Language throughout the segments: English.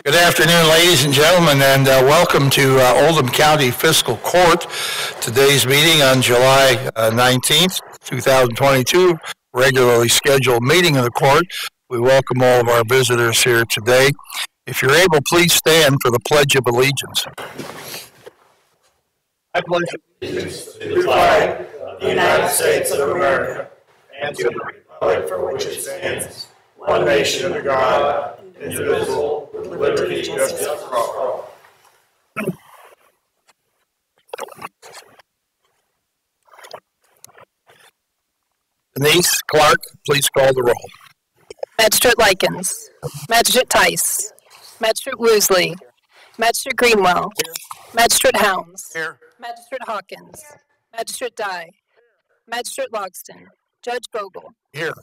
Good afternoon, ladies and gentlemen, and welcome to Oldham County Fiscal Court. Today's meeting on July 19th, 2022, regularly scheduled meeting of the court. We welcome all of our visitors here today. If you're able, please stand for the Pledge of Allegiance. I pledge allegiance to the flag of the United States of America and to the republic for which it stands, one nation under God, indivisible, with liberty and justice for all. Denise Clark, please call the roll. Magistrate Likens. Magistrate Tice. Magistrate Woosley. Magistrate Greenwell. Magistrate Hounds. Here. Magistrate Hawkins. Magistrate Dye. Magistrate Logston. Judge Vogel. Here.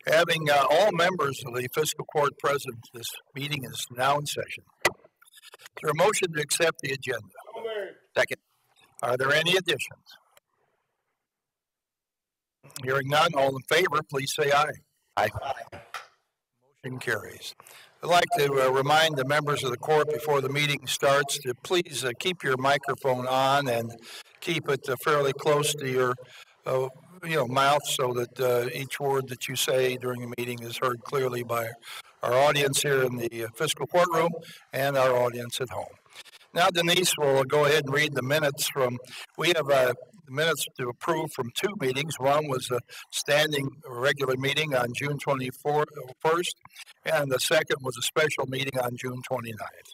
Having all members of the fiscal court present, this meeting is now in session. Is there a motion to accept the agenda? Second. Are there any additions? Hearing none, all in favor, please say aye. Aye. Motion carries. I'd like to remind the members of the court before the meeting starts to please keep your microphone on and keep it fairly close to your mouth so that each word that you say during the meeting is heard clearly by our audience here in the fiscal courtroom and our audience at home. Now, Denise will go ahead and read the minutes we have minutes to approve from two meetings. One was a standing regular meeting on June 21st, and the second was a special meeting on June 29th.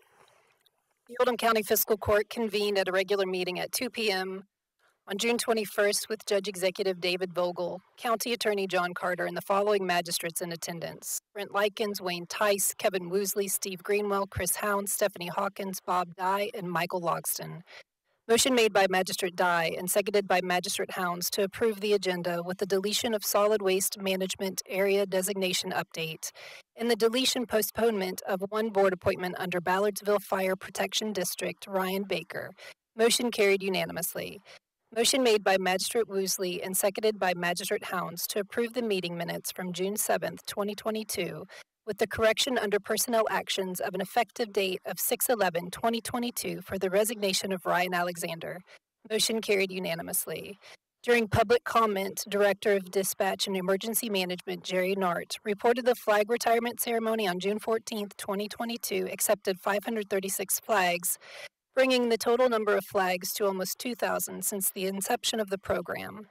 The Oldham County Fiscal Court convened at a regular meeting at 2 p.m. on June 21st with Judge Executive David Vogel, County Attorney John Carter, and the following magistrates in attendance: Brent Likens, Wayne Tice, Kevin Woosley, Steve Greenwell, Chris Hound, Stephanie Hawkins, Bob Dye, and Michael Logston. Motion made by Magistrate Dye and seconded by Magistrate Hounds to approve the agenda with the deletion of solid waste management area designation update and the deletion postponement of one board appointment under Ballardsville Fire Protection District, Ryan Baker. Motion carried unanimously. Motion made by Magistrate Woosley and seconded by Magistrate Hounds to approve the meeting minutes from June 7th, 2022, with the correction under personnel actions of an effective date of 6/11/2022 for the resignation of Ryan Alexander. Motion carried unanimously. During public comment, Director of Dispatch and Emergency Management Jerry Nart reported the flag retirement ceremony on June 14th, 2022 accepted 536 flags, bringing the total number of flags to almost 2,000 since the inception of the program.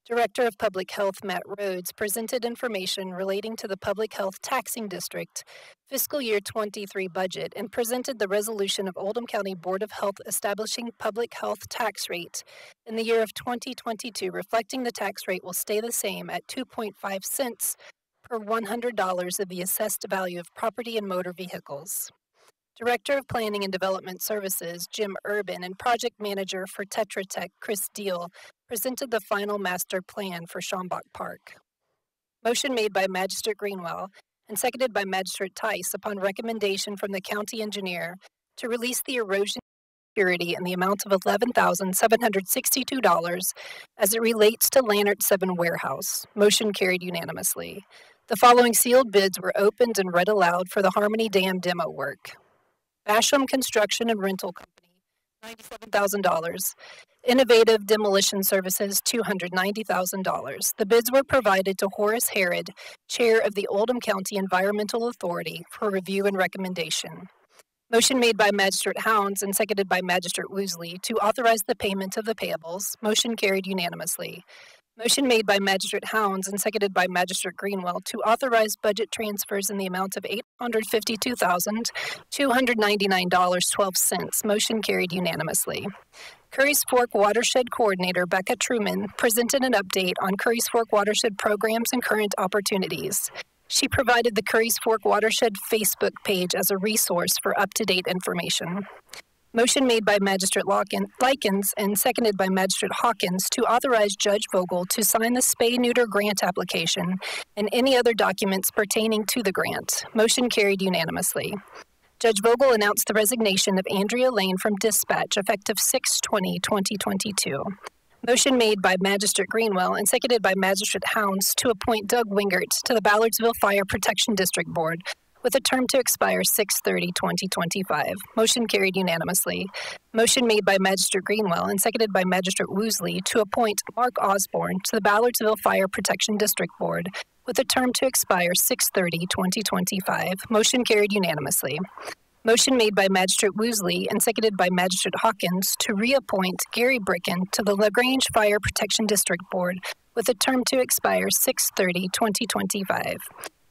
Director of Public Health Matt Rhodes presented information relating to the Public Health Taxing District fiscal year 23 budget and presented the resolution of Oldham County Board of Health establishing public health tax rate in the year of 2022, reflecting the tax rate will stay the same at 2.5 cents per $100 of the assessed value of property and motor vehicles. Director of Planning and Development Services, Jim Urban, and Project Manager for Tetra Tech, Chris Deal, presented the final master plan for Schambach Park. Motion made by Magistrate Greenwell and seconded by Magistrate Tice upon recommendation from the county engineer to release the erosion security in the amount of $11,762 as it relates to Lannert 7 warehouse. Motion carried unanimously. The following sealed bids were opened and read aloud for the Harmony Dam demo work. Basham Construction and Rental Company, $97,000. Innovative Demolition Services, $290,000. The bids were provided to Horace Herod, Chair of the Oldham County Environmental Authority, for review and recommendation. Motion made by Magistrate Hounds and seconded by Magistrate Woosley to authorize the payment of the payables. Motion carried unanimously. Motion made by Magistrate Hounds and seconded by Magistrate Greenwell to authorize budget transfers in the amount of $852,299.12. Motion carried unanimously. Curry's Fork Watershed Coordinator Becca Truman presented an update on Curry's Fork Watershed programs and current opportunities. She provided the Curry's Fork Watershed Facebook page as a resource for up-to-date information. Motion made by Magistrate Likens and seconded by Magistrate Hawkins to authorize Judge Vogel to sign the spay-neuter grant application and any other documents pertaining to the grant. Motion carried unanimously. Judge Vogel announced the resignation of Andrea Lane from dispatch effective 6/20/2022. Motion made by Magistrate Greenwell and seconded by Magistrate Hounds to appoint Doug Wingert to the Ballardsville Fire Protection District Board with a term to expire 6/30/2025. Motion carried unanimously. Motion made by Magistrate Greenwell and seconded by Magistrate Woosley to appoint Mark Osborne to the Ballardsville Fire Protection District Board with a term to expire 6/30/2025. Motion carried unanimously. Motion made by Magistrate Woosley and seconded by Magistrate Hawkins to reappoint Gary Bricken to the LaGrange Fire Protection District Board with a term to expire 6/30/2025.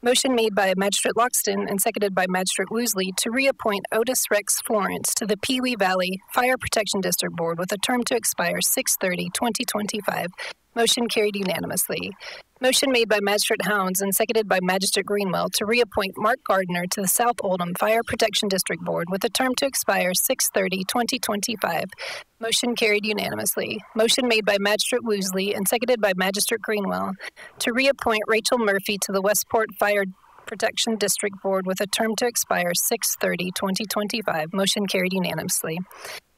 Motion made by Magistrate Loxton and seconded by Magistrate Woosley to reappoint Otis Rex Florence to the Pewee Valley Fire Protection District Board with a term to expire 6/30/2025. Motion carried unanimously. Motion made by Magistrate Hounds and seconded by Magistrate Greenwell to reappoint Mark Gardner to the South Oldham Fire Protection District Board with a term to expire 6/30/2025. Motion carried unanimously. Motion made by Magistrate Woosley and seconded by Magistrate Greenwell to reappoint Rachel Murphy to the Westport Fire Protection District Board with a term to expire 6/30/2025. Motion carried unanimously.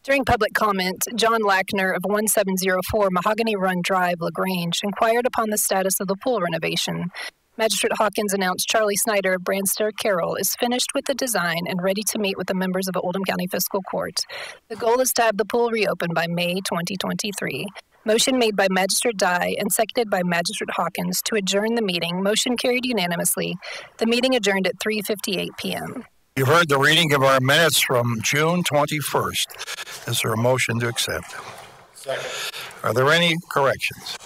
During public comment, John Lackner of 1704 Mahogany Run Drive, LaGrange, inquired upon the status of the pool renovation. Magistrate Hawkins announced Charlie Snyder of Brandstair Carroll is finished with the design and ready to meet with the members of the Oldham County Fiscal Court. The goal is to have the pool reopened by May 2023. Motion made by Magistrate Dye and seconded by Magistrate Hawkins to adjourn the meeting. Motion carried unanimously. The meeting adjourned at 3:58 p.m. You've heard the reading of our minutes from June 21st. Is there a motion to accept? Second. Are there any corrections?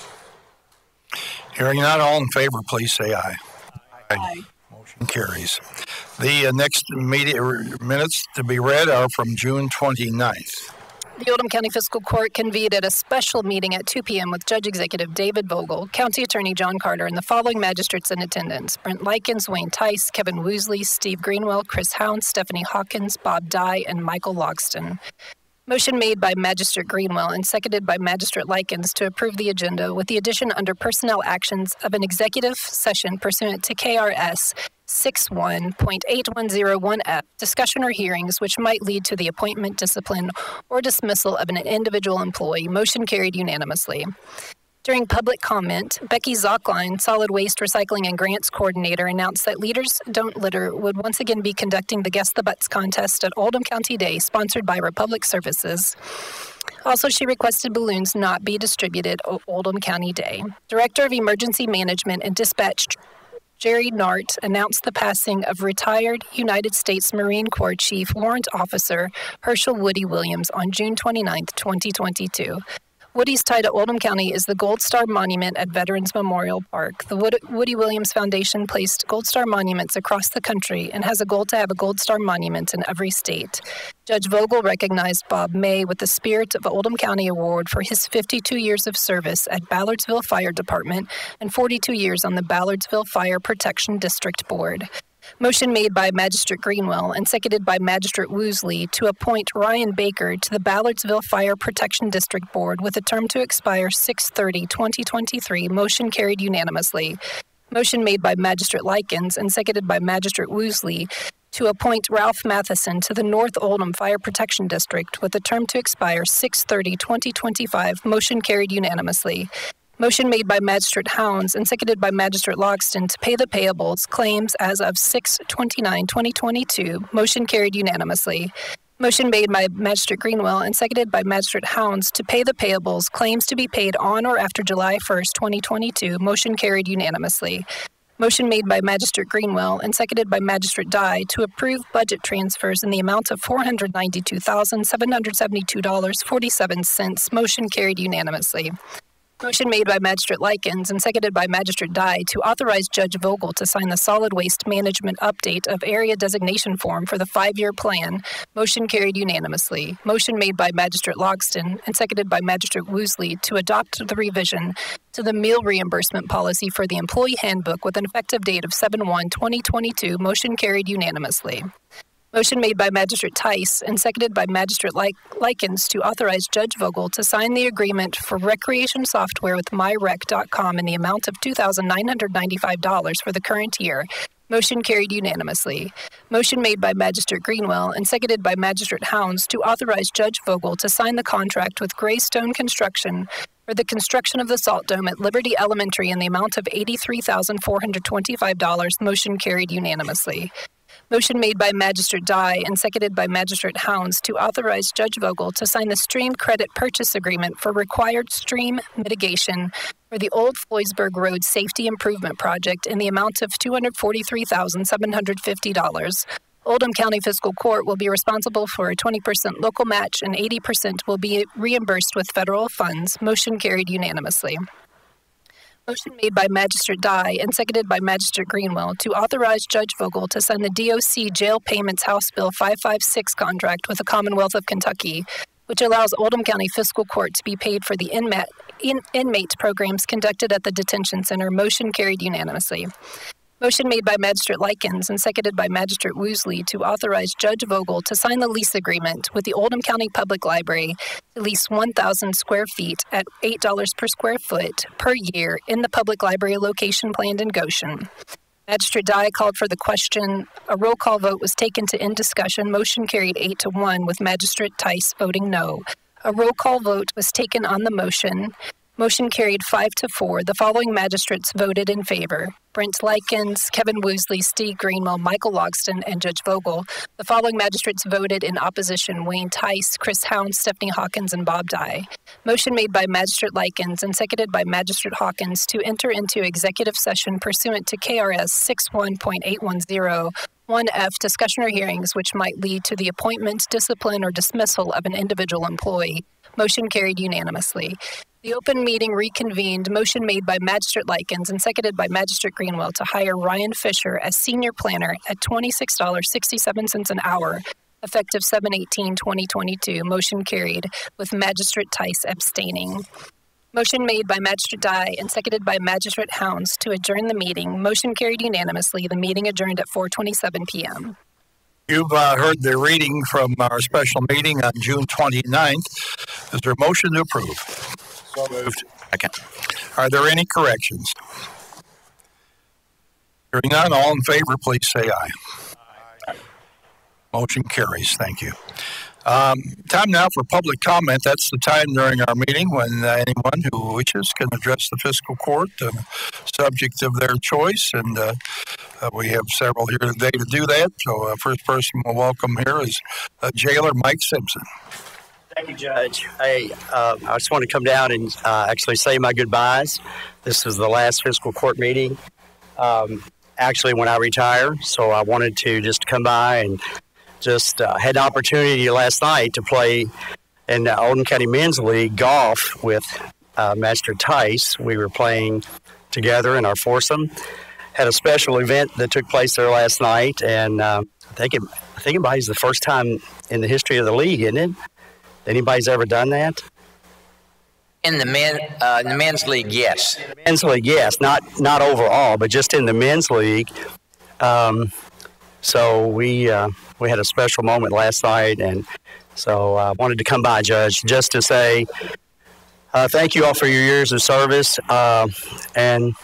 Hearing none, all in favor, please say aye. Aye. Motion carries. The next minutes to be read are from June 29th. The Oldham County Fiscal Court convened at a special meeting at 2 p.m. with Judge Executive David Vogel, County Attorney John Carter, and the following magistrates in attendance: Brent Likens, Wayne Tice, Kevin Woosley, Steve Greenwell, Chris Hound, Stephanie Hawkins, Bob Dye, and Michael Logston. Motion made by Magistrate Greenwell and seconded by Magistrate Likens to approve the agenda with the addition under personnel actions of an executive session pursuant to KRS 61.8101F, discussion or hearings which might lead to the appointment, discipline, or dismissal of an individual employee. Motion carried unanimously. During public comment, Becky Zockline, Solid Waste Recycling and Grants Coordinator, announced that Leaders Don't Litter would once again be conducting the Guess the Butts contest at Oldham County Day, sponsored by Republic Services. Also, she requested balloons not be distributed at Oldham County Day. Director of Emergency Management and Dispatch Jerry Nart announced the passing of retired United States Marine Corps Chief Warrant Officer Herschel Woody Williams on June 29, 2022. Woody's tie to Oldham County is the Gold Star Monument at Veterans Memorial Park. The Woody Williams Foundation placed Gold Star monuments across the country and has a goal to have a Gold Star monument in every state. Judge Vogel recognized Bob May with the Spirit of Oldham County Award for his 52 years of service at Ballardsville Fire Department and 42 years on the Ballardsville Fire Protection District Board. Motion made by Magistrate Greenwell and seconded by Magistrate Woosley to appoint Ryan Baker to the Ballardsville Fire Protection District Board with a term to expire 6/30/2023. Motion carried unanimously. Motion made by Magistrate Likens and seconded by Magistrate Woosley to appoint Ralph Matheson to the North Oldham Fire Protection District with a term to expire 6/30/2025. Motion carried unanimously. Motion made by Magistrate Hounds and seconded by Magistrate Logston to pay the payables claims as of 6/29/2022. Motion carried unanimously. Motion made by Magistrate Greenwell and seconded by Magistrate Hounds to pay the payables claims to be paid on or after July 1st, 2022. Motion carried unanimously. Motion made by Magistrate Greenwell and seconded by Magistrate Dye to approve budget transfers in the amount of $492,772.47. Motion carried unanimously. Motion made by Magistrate Likens and seconded by Magistrate Dye to authorize Judge Vogel to sign the Solid Waste Management Update of Area Designation Form for the 5-year plan. Motion carried unanimously. Motion made by Magistrate Logston and seconded by Magistrate Woosley to adopt the revision to the meal reimbursement policy for the Employee Handbook with an effective date of 7/1/2022. Motion carried unanimously. Motion made by Magistrate Tice and seconded by Magistrate Likens to authorize Judge Vogel to sign the agreement for recreation software with MyRec.com in the amount of $2,995 for the current year. Motion carried unanimously. Motion made by Magistrate Greenwell and seconded by Magistrate Hounds to authorize Judge Vogel to sign the contract with Greystone Construction for the construction of the Salt Dome at Liberty Elementary in the amount of $83,425. Motion carried unanimously. Motion made by Magistrate Dye and seconded by Magistrate Hounds to authorize Judge Vogel to sign the stream credit purchase agreement for required stream mitigation for the Old Floysburg Road Safety Improvement Project in the amount of $243,750. Oldham County Fiscal Court will be responsible for a 20% local match and 80% will be reimbursed with federal funds. Motion carried unanimously. Motion made by Magistrate Dye and seconded by Magistrate Greenwell to authorize Judge Vogel to sign the DOC Jail Payments House Bill 556 contract with the Commonwealth of Kentucky, which allows Oldham County Fiscal Court to be paid for the inmate programs conducted at the detention center. Motion carried unanimously. Motion made by Magistrate Likens and seconded by Magistrate Woosley to authorize Judge Vogel to sign the lease agreement with the Oldham County Public Library to lease 1,000 square feet at $8 per square foot per year in the public library location planned in Goshen. Magistrate Dye called for the question. A roll call vote was taken to end discussion. Motion carried 8-1 with Magistrate Tice voting no. A roll call vote was taken on the motion. Motion carried 5-4. The following magistrates voted in favor: Brent Likens, Kevin Woosley, Steve Greenwell, Michael Logston, and Judge Vogel. The following magistrates voted in opposition: Wayne Tice, Chris Hound, Stephanie Hawkins, and Bob Dye. Motion made by Magistrate Likens and seconded by Magistrate Hawkins to enter into executive session pursuant to KRS 61.810. 1F, discussion or hearings which might lead to the appointment, discipline, or dismissal of an individual employee. Motion carried unanimously. The open meeting reconvened. Motion made by Magistrate Likens and seconded by Magistrate Greenwell to hire Ryan Fisher as senior planner at $26.67 an hour, effective 7/18/2022. Motion carried with Magistrate Tice abstaining. Motion made by Magistrate Dye and seconded by Magistrate Hounds to adjourn the meeting. Motion carried unanimously. The meeting adjourned at 4:27 p.m. You've heard the reading from our special meeting on June 29th. Is there a motion to approve? So moved. Second. Are there any corrections? Hearing none, all in favor, please say aye. Aye. Motion carries. Thank you. Time now for public comment. That's the time during our meeting when anyone who wishes can address the fiscal court on a subject of their choice, and we have several here today to do that. So first person we'll welcome here is Jailer Mike Simpson. Thank you, Judge. Hey, I just want to come down and actually say my goodbyes. This is the last fiscal court meeting, actually when I retire, so I wanted to just come by and just had the opportunity last night to play in the Oldham County Men's League golf with Master Tice. We were playing together in our foursome. Had a special event that took place there last night, and I think it might be the first time in the history of the league, isn't it? Anybody's ever done that? In the men's league, yes. In the men's league, yes. Not overall, but just in the men's league. So we had a special moment last night, and so I wanted to come by, Judge, just to say thank you all for your years of service, and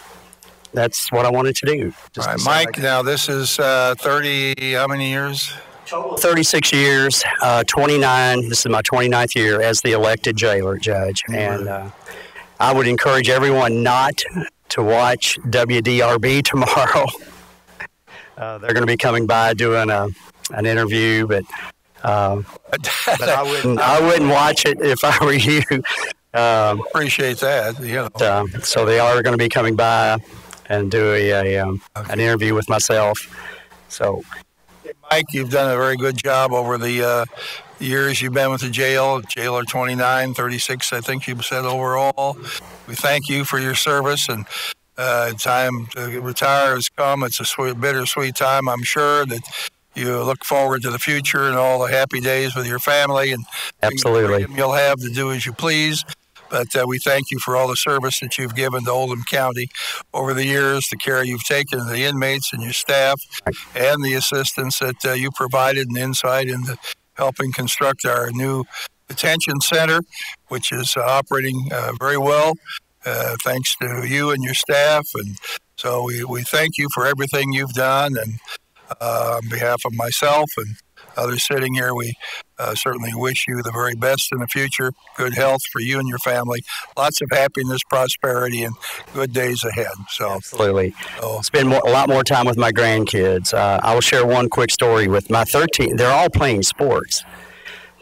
that's what I wanted to do. All right, Mike, now this is 30, how many years? 36 years, 29. This is my 29th year as the elected jailer, Judge. And I would encourage everyone not to watch WDRB tomorrow. They're going to be coming by doing an interview, but I wouldn't watch it if I were you. Appreciate that. Yeah. So they are going to be coming by and do an interview with myself. So. Mike, you've done a very good job over the years you've been with the jail. Jailer 29, 36, I think you've said overall. We thank you for your service, and time to retire has come. It's a bittersweet time, I'm sure, that you look forward to the future and all the happy days with your family and absolutely you'll have to do as you please. But we thank you for all the service that you've given to Oldham County over the years, the care you've taken of the inmates and your staff, and the assistance that you provided and insight into helping construct our new detention center, which is operating very well, thanks to you and your staff. And so we thank you for everything you've done. And on behalf of myself and others sitting here, we certainly wish you the very best in the future. Good health for you and your family. Lots of happiness, prosperity, and good days ahead. So absolutely. Spend a lot more time with my grandkids. I will share one quick story with my 13. They're all playing sports.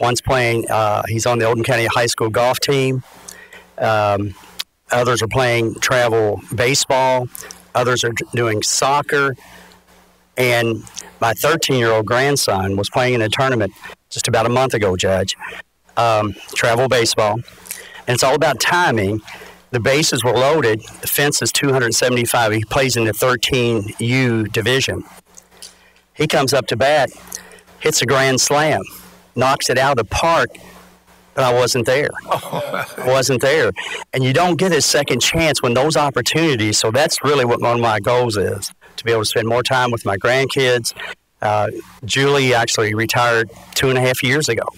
One's playing, he's on the Oldham County High School golf team. Others are playing travel baseball. Others are doing soccer. And my 13-year-old grandson was playing in a tournament just about a month ago, Judge, travel baseball. And it's all about timing. The bases were loaded. The fence is 275. He plays in the 13U division. He comes up to bat, hits a grand slam, knocks it out of the park, but I wasn't there. I wasn't there. And you don't get a second chance when those opportunities, so that's really what one of my goals is, to be able to spend more time with my grandkids. Julie actually retired 2.5 years ago.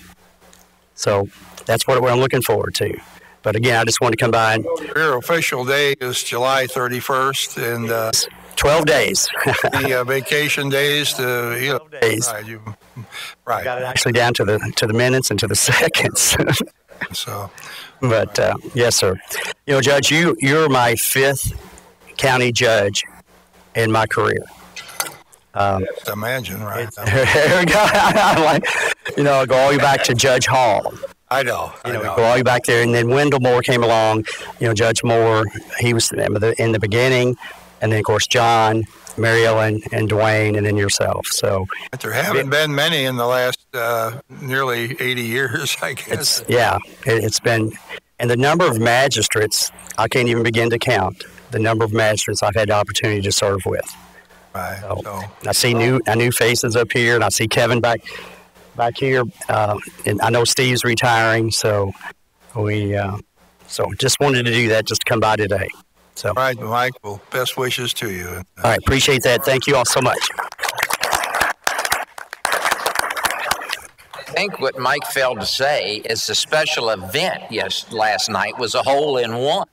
So that's what I'm looking forward to. But again, I just want to come by. Your official day is July 31st, and 12 days. the vacation days to 12 days. Right. Got it actually down to the minutes and to the seconds. So, but yes, sir. Judge, you're my 5th county judge in my career. Imagine, right? Go all the way back to Judge Hall. I know. Go all the way back there, and then Wendell Moore came along. Judge Moore, he was in the beginning, and then of course John, Mary Ellen, and Dwayne, and then yourself. So but there haven't been many in the last nearly 80 years, I guess. It's been, and the number of magistrates, I can't even begin to count the number of magistrates I've had the opportunity to serve with. Right. So I see new faces up here, and I see Kevin back here, and I know Steve's retiring, so just wanted to do that, just to come by today. So. All right, Mike. Well, best wishes to you. All right, appreciate that. Thank you all so much. I think what Mike failed to say is the special event last night was a hole-in-one,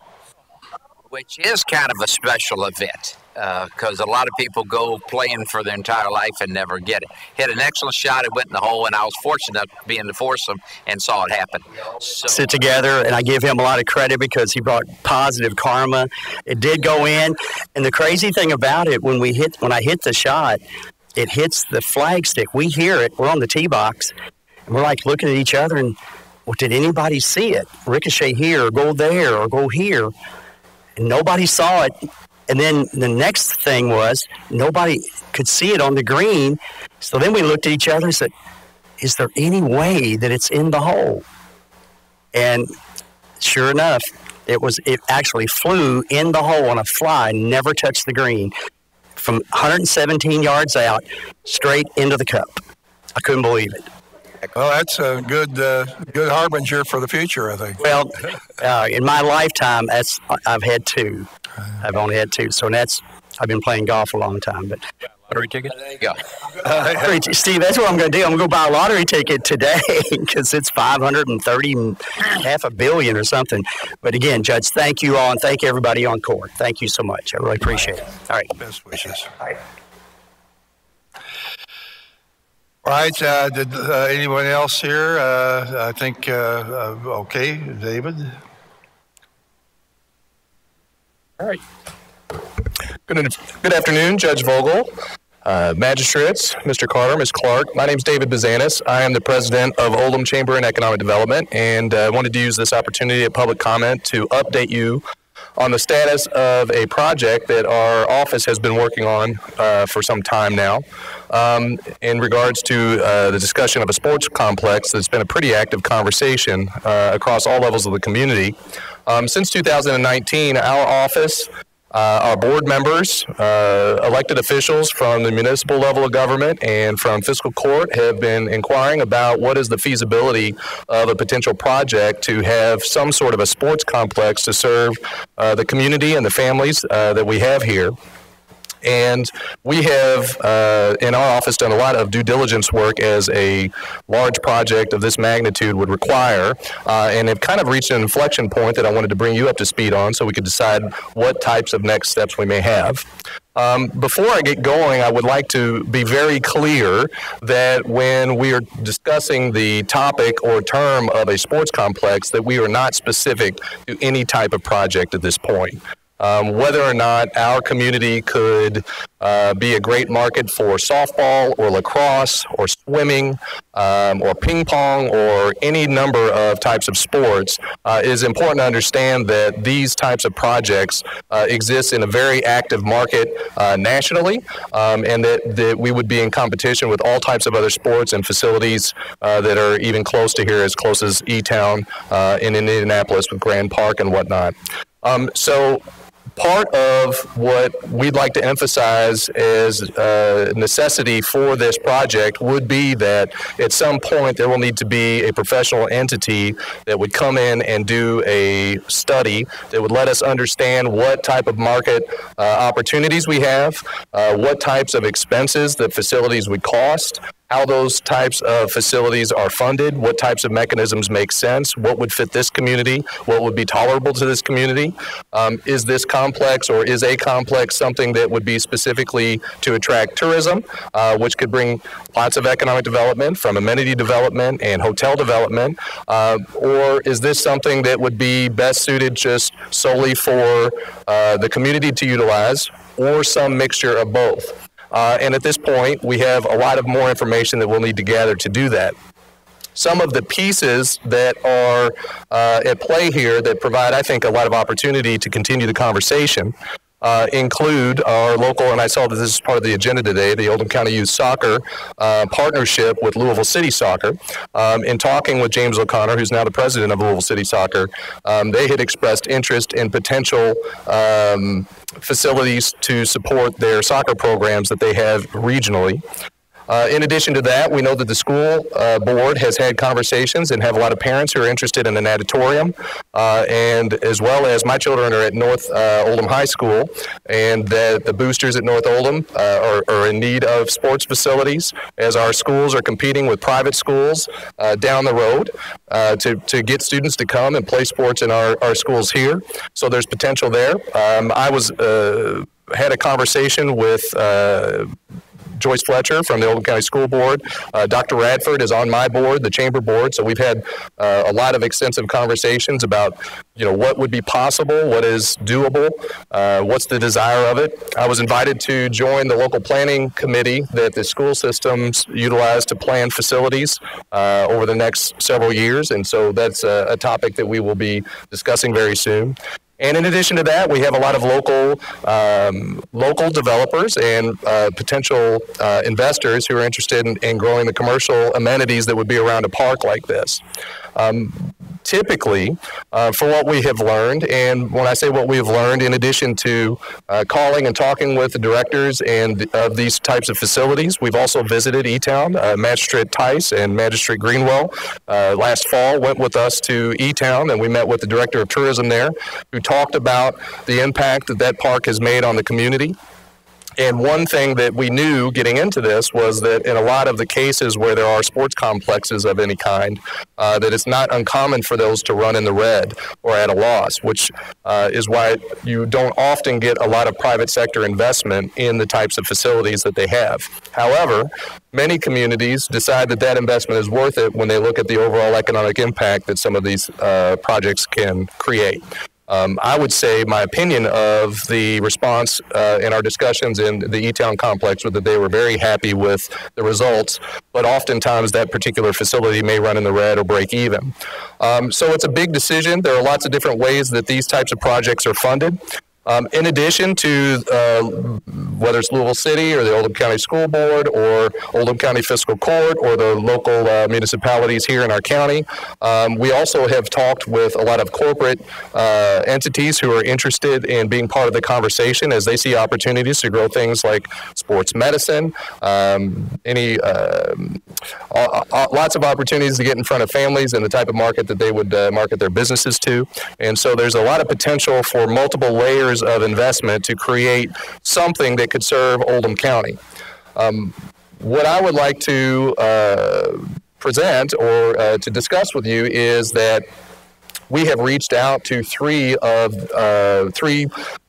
which is kind of a special event because a lot of people go playing for their entire life and never get it. Hit an excellent shot, it went in the hole, and I was fortunate to be in the foursome and saw it happen. So, sit together, and I give him a lot of credit because he brought positive karma. It did go in, and the crazy thing about it, when I hit the shot, it hits the flag stick. We hear it. We're on the tee box, and we're like looking at each other, and well, did anybody see it ricochet here or go there or go here? And nobody saw it. And then the next thing was nobody could see it on the green. So then we looked at each other and said, is there any way that it's in the hole? And sure enough, it actually flew in the hole on a fly, never touched the green, from 117 yards out, straight into the cup. I couldn't believe it. Well, that's a good harbinger for the future, I think. Well, in my lifetime, I've had 2. I've only had 2, so I've been playing golf a long time. But lottery ticket? There you go. Steve, that's what I'm going to do. I'm going to go buy a lottery ticket today because it's $530 $500 million or something. But again, Judge, thank you all, and thank everybody on court. Thank you so much. I really appreciate it. All right. Best wishes. All right. Did anyone else here? I think, okay, David. All right. Good afternoon, Judge Vogel, magistrates, Mr. Carter, Ms. Clark. My name is David Bazanis. I am the president of Oldham Chamber and Economic Development, and I wanted to use this opportunity at public comment to update you on the status of a project that our office has been working on for some time now in regards to the discussion of a sports complex that's been a pretty active conversation across all levels of the community. Since 2019, our office, our board members, elected officials from the municipal level of government and from fiscal court have been inquiring about what is the feasibility of a potential project to have some sort of a sports complex to serve the community and the families that we have here. And we have, in our office, done a lot of due diligence work as a large project of this magnitude would require, and have kind of reached an inflection point that I wanted to bring you up to speed on so we could decide what types of next steps we may have. Before I get going, I would like to be very clear that when we are discussing the topic or term of a sports complex, that we are not specific to any type of project at this point. Whether or not our community could be a great market for softball or lacrosse or swimming or ping pong or any number of types of sports, it is important to understand that these types of projects exist in a very active market nationally, and that we would be in competition with all types of other sports and facilities that are even close to here, as close as E-Town in Indianapolis with Grand Park and whatnot. So part of what we'd like to emphasize as a necessity for this project would be that at some point there will need to be a professional entity that would come in and do a study that would let us understand what type of market opportunities we have, what types of expenses that facilities would cost, how those types of facilities are funded, what types of mechanisms make sense, what would fit this community, what would be tolerable to this community. Is this complex or is a complex something that would be specifically to attract tourism, which could bring lots of economic development from amenity development and hotel development, or is this something that would be best suited just solely for the community to utilize, or some mixture of both? And at this point, we have a lot of more information that we'll need to gather to do that. Some of the pieces that are at play here that provide, I think, a lot of opportunity to continue the conversation include our local, and I saw that this is part of the agenda today, the Oldham County Youth Soccer partnership with Louisville City Soccer. In talking with James O'Connor, who's now the president of Louisville City Soccer, they had expressed interest in potential facilities to support their soccer programs that they have regionally. In addition to that, we know that the school board has had conversations and have a lot of parents who are interested in an auditorium, and as well as my children are at North Oldham High School, and that the boosters at North Oldham are in need of sports facilities, as our schools are competing with private schools down the road to get students to come and play sports in our schools here. So there's potential there. I had a conversation with Joyce Fletcher from the Oldham County School Board. Dr. Radford is on my board, the chamber board, so we've had a lot of extensive conversations about, what would be possible, what is doable, what's the desire of it. I was invited to join the local planning committee that the school systems utilize to plan facilities over the next several years, and so that's a topic that we will be discussing very soon. And in addition to that, we have a lot of local developers and potential investors who are interested in growing the commercial amenities that would be around a park like this. Typically, for what we have learned, and when I say what we have learned, in addition to calling and talking with the directors of these types of facilities, we've also visited E-Town. Magistrate Tice and Magistrate Greenwell last fall went with us to E-Town, and we met with the director of tourism there, who talked about the impact that park has made on the community. And one thing that we knew getting into this was that in a lot of the cases where there are sports complexes of any kind, that it's not uncommon for those to run in the red or at a loss, which is why you don't often get a lot of private sector investment in the types of facilities that they have. However, many communities decide that that investment is worth it when they look at the overall economic impact that some of these projects can create. I would say my opinion of the response in our discussions in the E-Town complex was that they were very happy with the results, but oftentimes that particular facility may run in the red or break even. So it's a big decision. There are lots of different ways that these types of projects are funded. In addition to whether it's Louisville City or the Oldham County School Board or Oldham County Fiscal Court or the local municipalities here in our county, we also have talked with a lot of corporate entities who are interested in being part of the conversation as they see opportunities to grow things like sports medicine, lots of opportunities to get in front of families and the type of market that they would market their businesses to. And so there's a lot of potential for multiple layers of investment to create something that could serve Oldham County. What I would like to present or to discuss with you is that we have reached out to three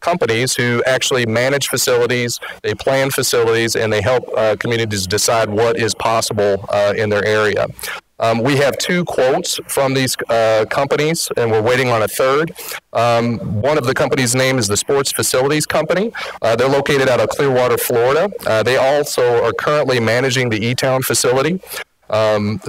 companies who actually manage facilities, they plan facilities, and they help communities decide what is possible in their area. We have 2 quotes from these companies, and we're waiting on a third. One of the companies' name is the Sports Facilities Company. They're located out of Clearwater, Florida. They also are currently managing the E-Town facility.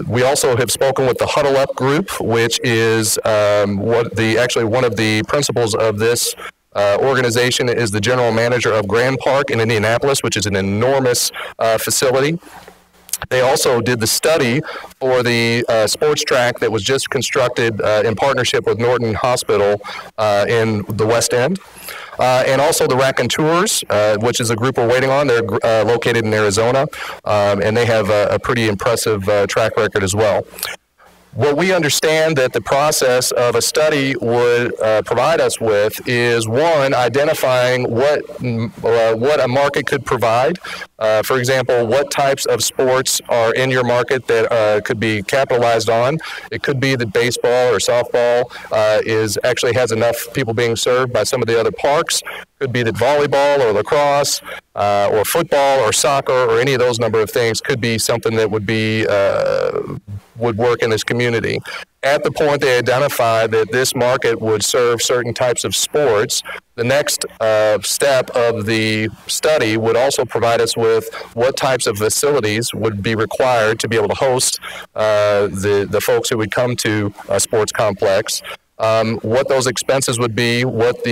We also have spoken with the Huddle Up Group, which is actually one of the principals of this organization is the general manager of Grand Park in Indianapolis, which is an enormous facility. They also did the study for the sports track that was just constructed in partnership with Norton Hospital in the West End. And also the Raconteurs, which is a group we're waiting on. They're located in Arizona, and they have a pretty impressive track record as well. What we understand that the process of a study would provide us with is, one, identifying what a market could provide. For example, what types of sports are in your market that could be capitalized on. It could be that baseball or softball actually has enough people being served by some of the other parks. Could be that volleyball or lacrosse or football or soccer or any of those number of things could be something that would work in this community. At the point they identify that this market would serve certain types of sports, the next step of the study would also provide us with what types of facilities would be required to be able to host the folks who would come to a sports complex. What those expenses would be, what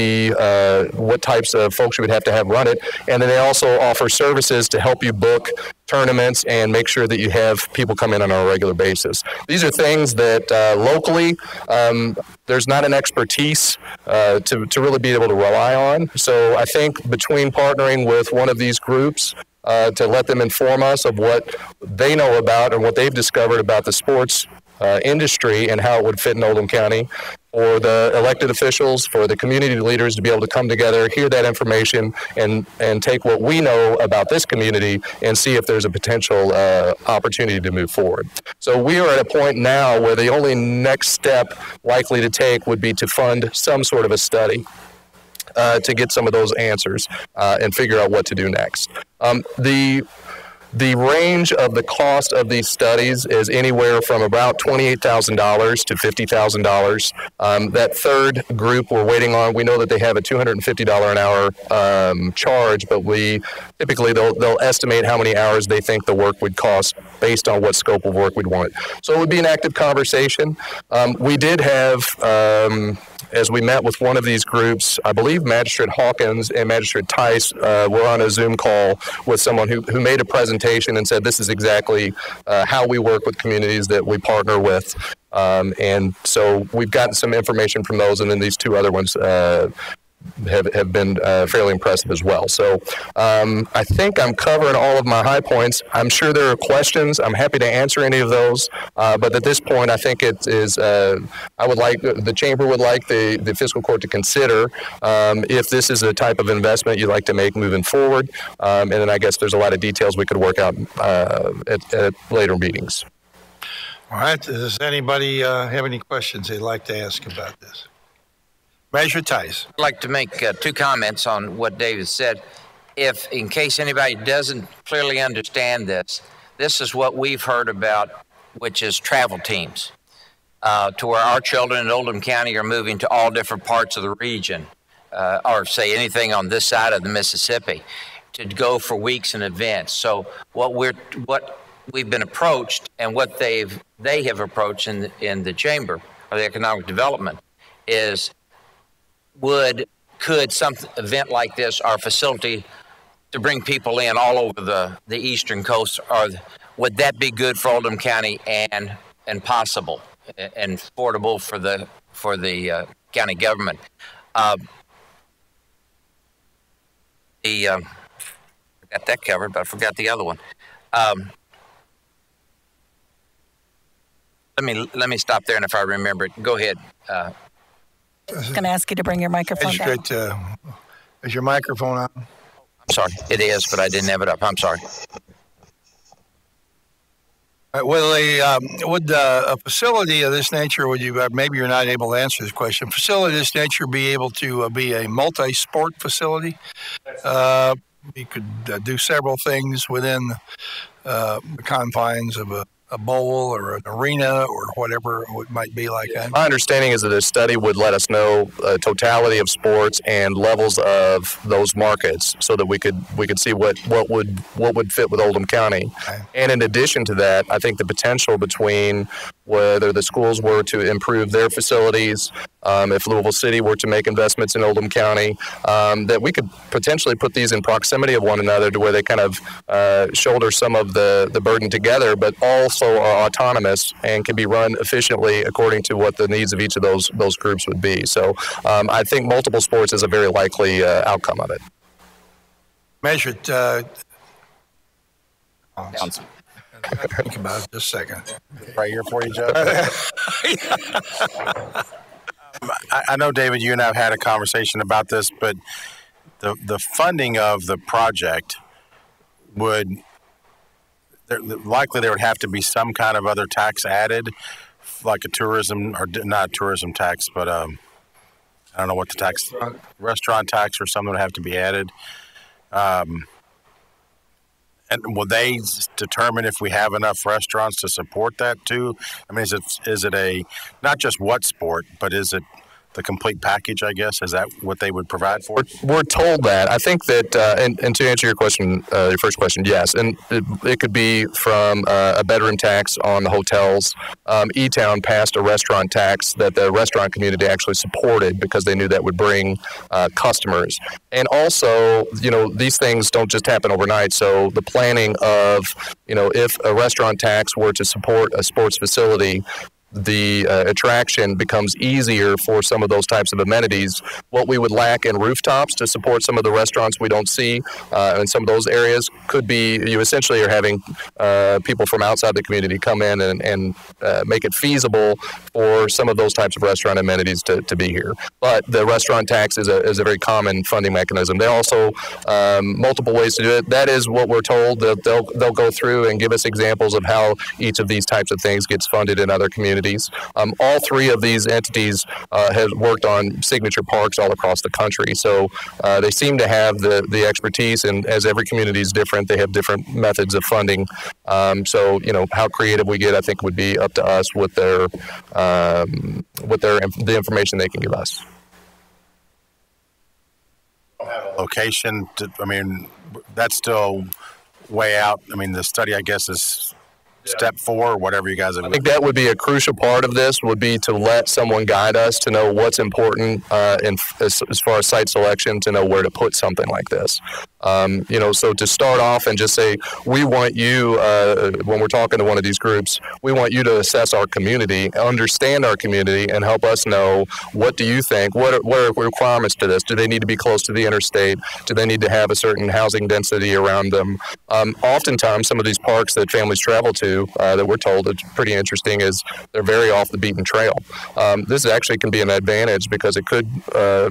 types of folks you would have to have run it, and then they also offer services to help you book tournaments and make sure that you have people come in on a regular basis. These are things that locally there's not an expertise to really be able to rely on. So I think between partnering with one of these groups to let them inform us of what they know about and what they've discovered about the sports industry and how it would fit in Oldham County, for the elected officials, for the community leaders to be able to come together, hear that information, and take what we know about this community and see if there's a potential opportunity to move forward. So we are at a point now where the only next step likely to take would be to fund some sort of a study to get some of those answers and figure out what to do next. The range of the cost of these studies is anywhere from about $28,000 to $50,000. That third group we're waiting on, we know that they have a $250 an hour charge, but typically they'll estimate how many hours they think the work would cost based on what scope of work we'd want. So it would be an active conversation. We did have, as we met with one of these groups, I believe Magistrate Hawkins and Magistrate Tice were on a Zoom call with someone who made a presentation and said this is exactly how we work with communities that we partner with. And so we've gotten some information from those, and then these 2 other ones have been fairly impressive as well. So I think I'm covering all of my high points. I'm sure there are questions. I'm happy to answer any of those. But at this point, I think it is, I would like, the Chamber would like the Fiscal Court to consider if this is a type of investment you'd like to make moving forward. And then I guess there's a lot of details we could work out at later meetings. All right. Does anybody have any questions they'd like to ask about this? Measure Tice. I'd like to make 2 comments on what David said. In case anybody doesn't clearly understand this is what we've heard about, which is travel teams, to where our children in Oldham County are moving to all different parts of the region, or say anything on this side of the Mississippi, to go for weeks in advance. So what we've been approached, and what they have approached in the Chamber of the Economic Development is, could some event like this, our facility, to bring people in all over the eastern coast, or would that be good for Oldham County and possible and affordable for the county government? I got that covered, but I forgot the other one. Let me stop there, and if I remember it, go ahead. I'm going to ask you to bring your microphone down. Is your microphone on? I'm sorry. It is, but I didn't have it up. I'm sorry. Would a facility of this nature, would you, maybe you're not able to answer this question, facility of this nature be able to be a multi-sport facility? You could do several things within the confines of a bowl or an arena or whatever it might be like that. My understanding is that a study would let us know totality of sports and levels of those markets, so that we could see what would fit with Oldham County. Okay. And in addition to that, I think the potential between whether the schools were to improve their facilities, if Louisville City were to make investments in Oldham County, that we could potentially put these in proximity of one another to where they kind of shoulder some of the burden together, but also are autonomous and can be run efficiently according to what the needs of each of those groups would be. So I think multiple sports is a very likely outcome of it. Measured. Think about it just a second. Right here for you, Joe. I know, David, you and I have had a conversation about this, but the funding of the project would likely there would have to be some kind of other tax added, like a tourism, or not tourism tax, but I don't know what the tax, restaurant tax or something would have to be added. And will they determine if we have enough restaurants to support that too? I mean, is it a, not just what sport, but is it the complete package, I guess? Is that what they would provide for? We're told that. I think that, and to answer your question, your first question, yes. And it could be from a bedroom tax on the hotels. E-Town passed a restaurant tax that the restaurant community actually supported because they knew that would bring customers. And also, these things don't just happen overnight. So the planning of, if a restaurant tax were to support a sports facility, the attraction becomes easier for some of those types of amenities. What we would lack in rooftops to support some of the restaurants we don't see in some of those areas could be, you essentially are having people from outside the community come in and make it feasible for some of those types of restaurant amenities to be here. But the restaurant tax is a very common funding mechanism. There are also multiple ways to do it. That is what we're told. They'll go through and give us examples of how each of these types of things gets funded in other communities. All three of these entities have worked on signature parks all across the country, so they seem to have the expertise, and as every community is different, they have different methods of funding. So how creative we get, I think, would be up to us with the information they can give us. Location, that's still way out. I mean, the study, I guess, is step 4 or whatever you guys have. I think that would be a crucial part of this, would be to let someone guide us to know what's important as far as site selection, to know where to put something like this. So to start off and just say, we want you, when we're talking to one of these groups, we want you to assess our community, understand our community, and help us know, what do you think? What are requirements to this? Do they need to be close to the interstate? Do they need to have a certain housing density around them? Oftentimes, some of these parks that families travel to, that we're told it's pretty interesting, is they're very off the beaten trail. This actually can be an advantage because it could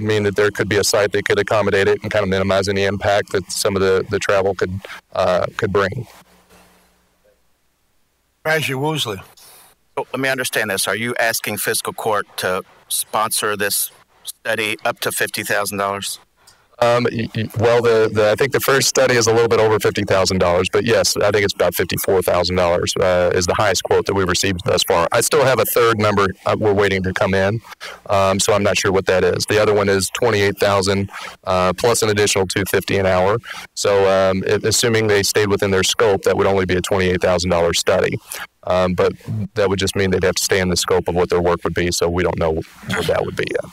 mean that there could be a site that could accommodate it and kind of minimize any impact that some of the travel could bring. Raji Woosley. So let me understand this. Are you asking Fiscal Court to sponsor this study up to $50,000? Well, I think the first study is a little bit over $50,000, but yes, I think it's about $54,000 is the highest quote that we've received thus far. I still have a third number we're waiting to come in, so I'm not sure what that is. The other one is $28,000 plus an additional $250 an hour. So assuming they stayed within their scope, that would only be a $28,000 study. But that would just mean they'd have to stay in the scope of what their work would be, so we don't know what that would be yet.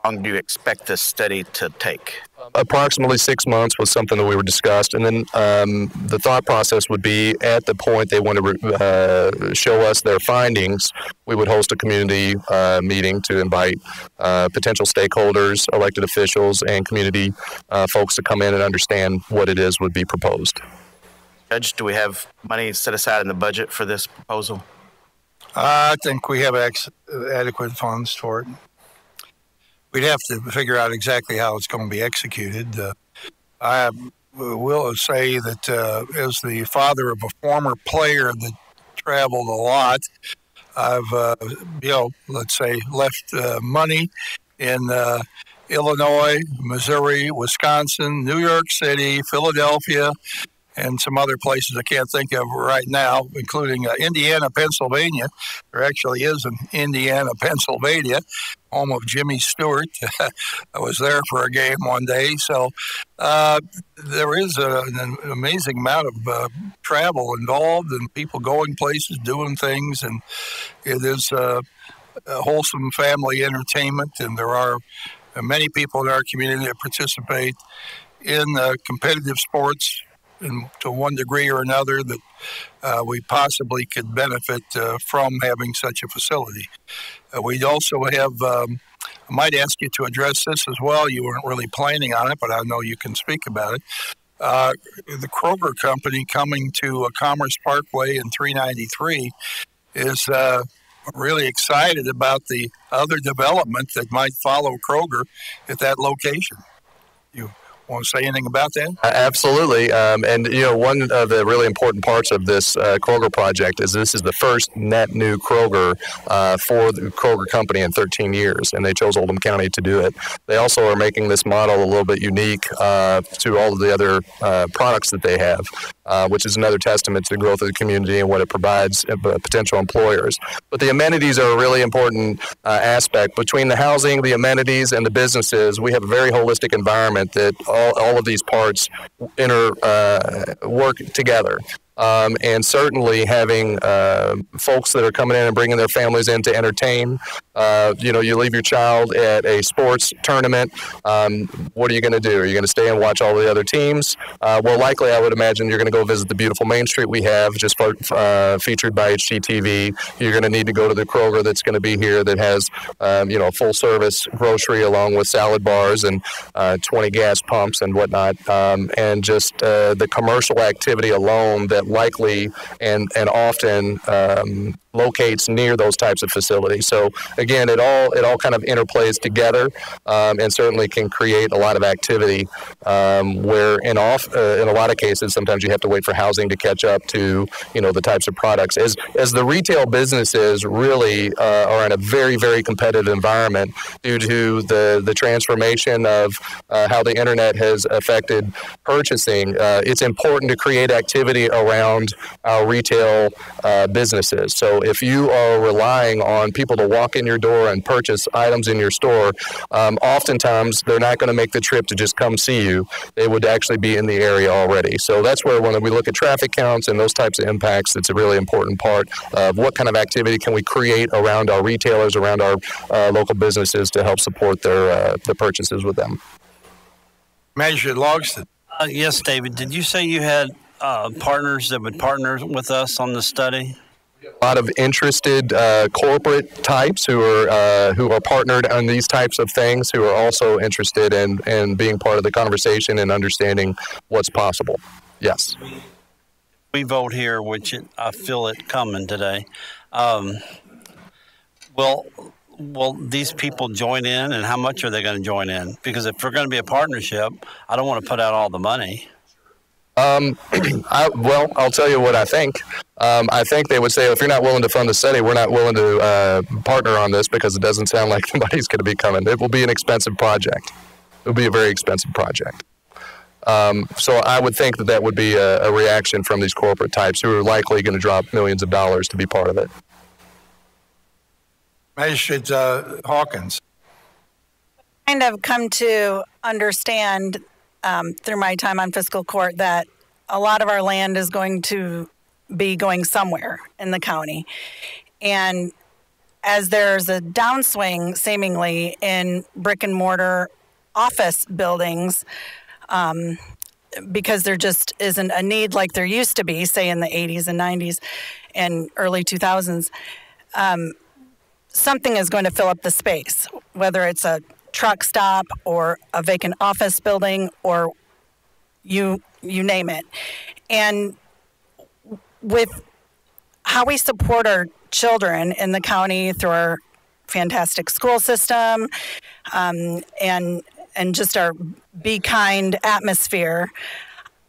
How long do you expect this study to take? Approximately 6 months was something that we were discussed, and then the thought process would be, at the point they want to show us their findings, we would host a community meeting to invite potential stakeholders, elected officials, and community folks to come in and understand what it is would be proposed. Judge, do we have money set aside in the budget for this proposal? I think we have adequate funds for it. We'd have to figure out exactly how it's going to be executed. I will say that as the father of a former player that traveled a lot. I've, let's say, left money in Illinois, Missouri, Wisconsin, New York City, Philadelphia, and some other places I can't think of right now, including Indiana, Pennsylvania. There actually is an Indiana, Pennsylvania, home of Jimmy Stewart. I was there for a game one day. So there is an amazing amount of travel involved and people going places, doing things, and it is a wholesome family entertainment, and there are many people in our community that participate in competitive sports and to one degree or another that we possibly could benefit from having such a facility. We also have, I might ask you to address this as well. You weren't really planning on it, but I know you can speak about it. The Kroger company coming to Commerce Parkway in 393 is really excited about the other development that might follow Kroger at that location. You want to say anything about that? Absolutely. And, one of the really important parts of this Kroger project is this is the first net new Kroger for the Kroger company in 13 years, and they chose Oldham County to do it. They also are making this model a little bit unique to all of the other products that they have, which is another testament to the growth of the community and what it provides potential employers. But the amenities are a really important aspect. Between the housing, the amenities, and the businesses, we have a very holistic environment that all of these parts work together. And certainly having folks that are coming in and bringing their families in to entertain. You leave your child at a sports tournament. What are you going to do? Are you going to stay and watch all the other teams? Well, likely I would imagine you're going to go visit the beautiful Main Street we have, just featured by HGTV. You're going to need to go to the Kroger that's going to be here that has, full service grocery along with salad bars and 20 gas pumps and whatnot. And just the commercial activity alone that likely and often locates near those types of facilities. So again, it all kind of interplays together, and certainly can create a lot of activity. Where in a lot of cases, sometimes you have to wait for housing to catch up to the types of products. As the retail businesses really are in a very, very competitive environment due to the transformation of how the internet has affected purchasing. It's important to create activity around our retail businesses. So if you are relying on people to walk in your door and purchase items in your store, oftentimes they're not going to make the trip to just come see you. They would actually be in the area already. So that's where when we look at traffic counts and those types of impacts, it's a really important part of what kind of activity can we create around our retailers, around our local businesses to help support their purchases with them. Magistrate Logston. Yes, David. Did you say you had partners that would partner with us on the study? A lot of interested corporate types who are partnered on these types of things, who are also interested in being part of the conversation and understanding what's possible. Yes. We vote here, which I feel it coming today. Will these people join in, and how much are they going to join in? Because if we're going to be a partnership, I don't want to put out all the money. I'll tell you what I think. I think they would say, if you're not willing to fund the study, we're not willing to partner on this, because it doesn't sound like the money's going to be coming. It will be an expensive project. It will be a very expensive project. So I would think that would be a reaction from these corporate types who are likely going to drop millions of dollars to be part of it. Magistrate Hawkins. Kind of come to understand through my time on fiscal court that a lot of our land is going to be going somewhere in the county. And as there's a downswing seemingly in brick and mortar office buildings, because there just isn't a need like there used to be, say in the 80s and 90s and early 2000s, something is going to fill up the space, whether it's a truck stop or a vacant office building or you name it. And with how we support our children in the county through our fantastic school system, and just our Be Kind atmosphere,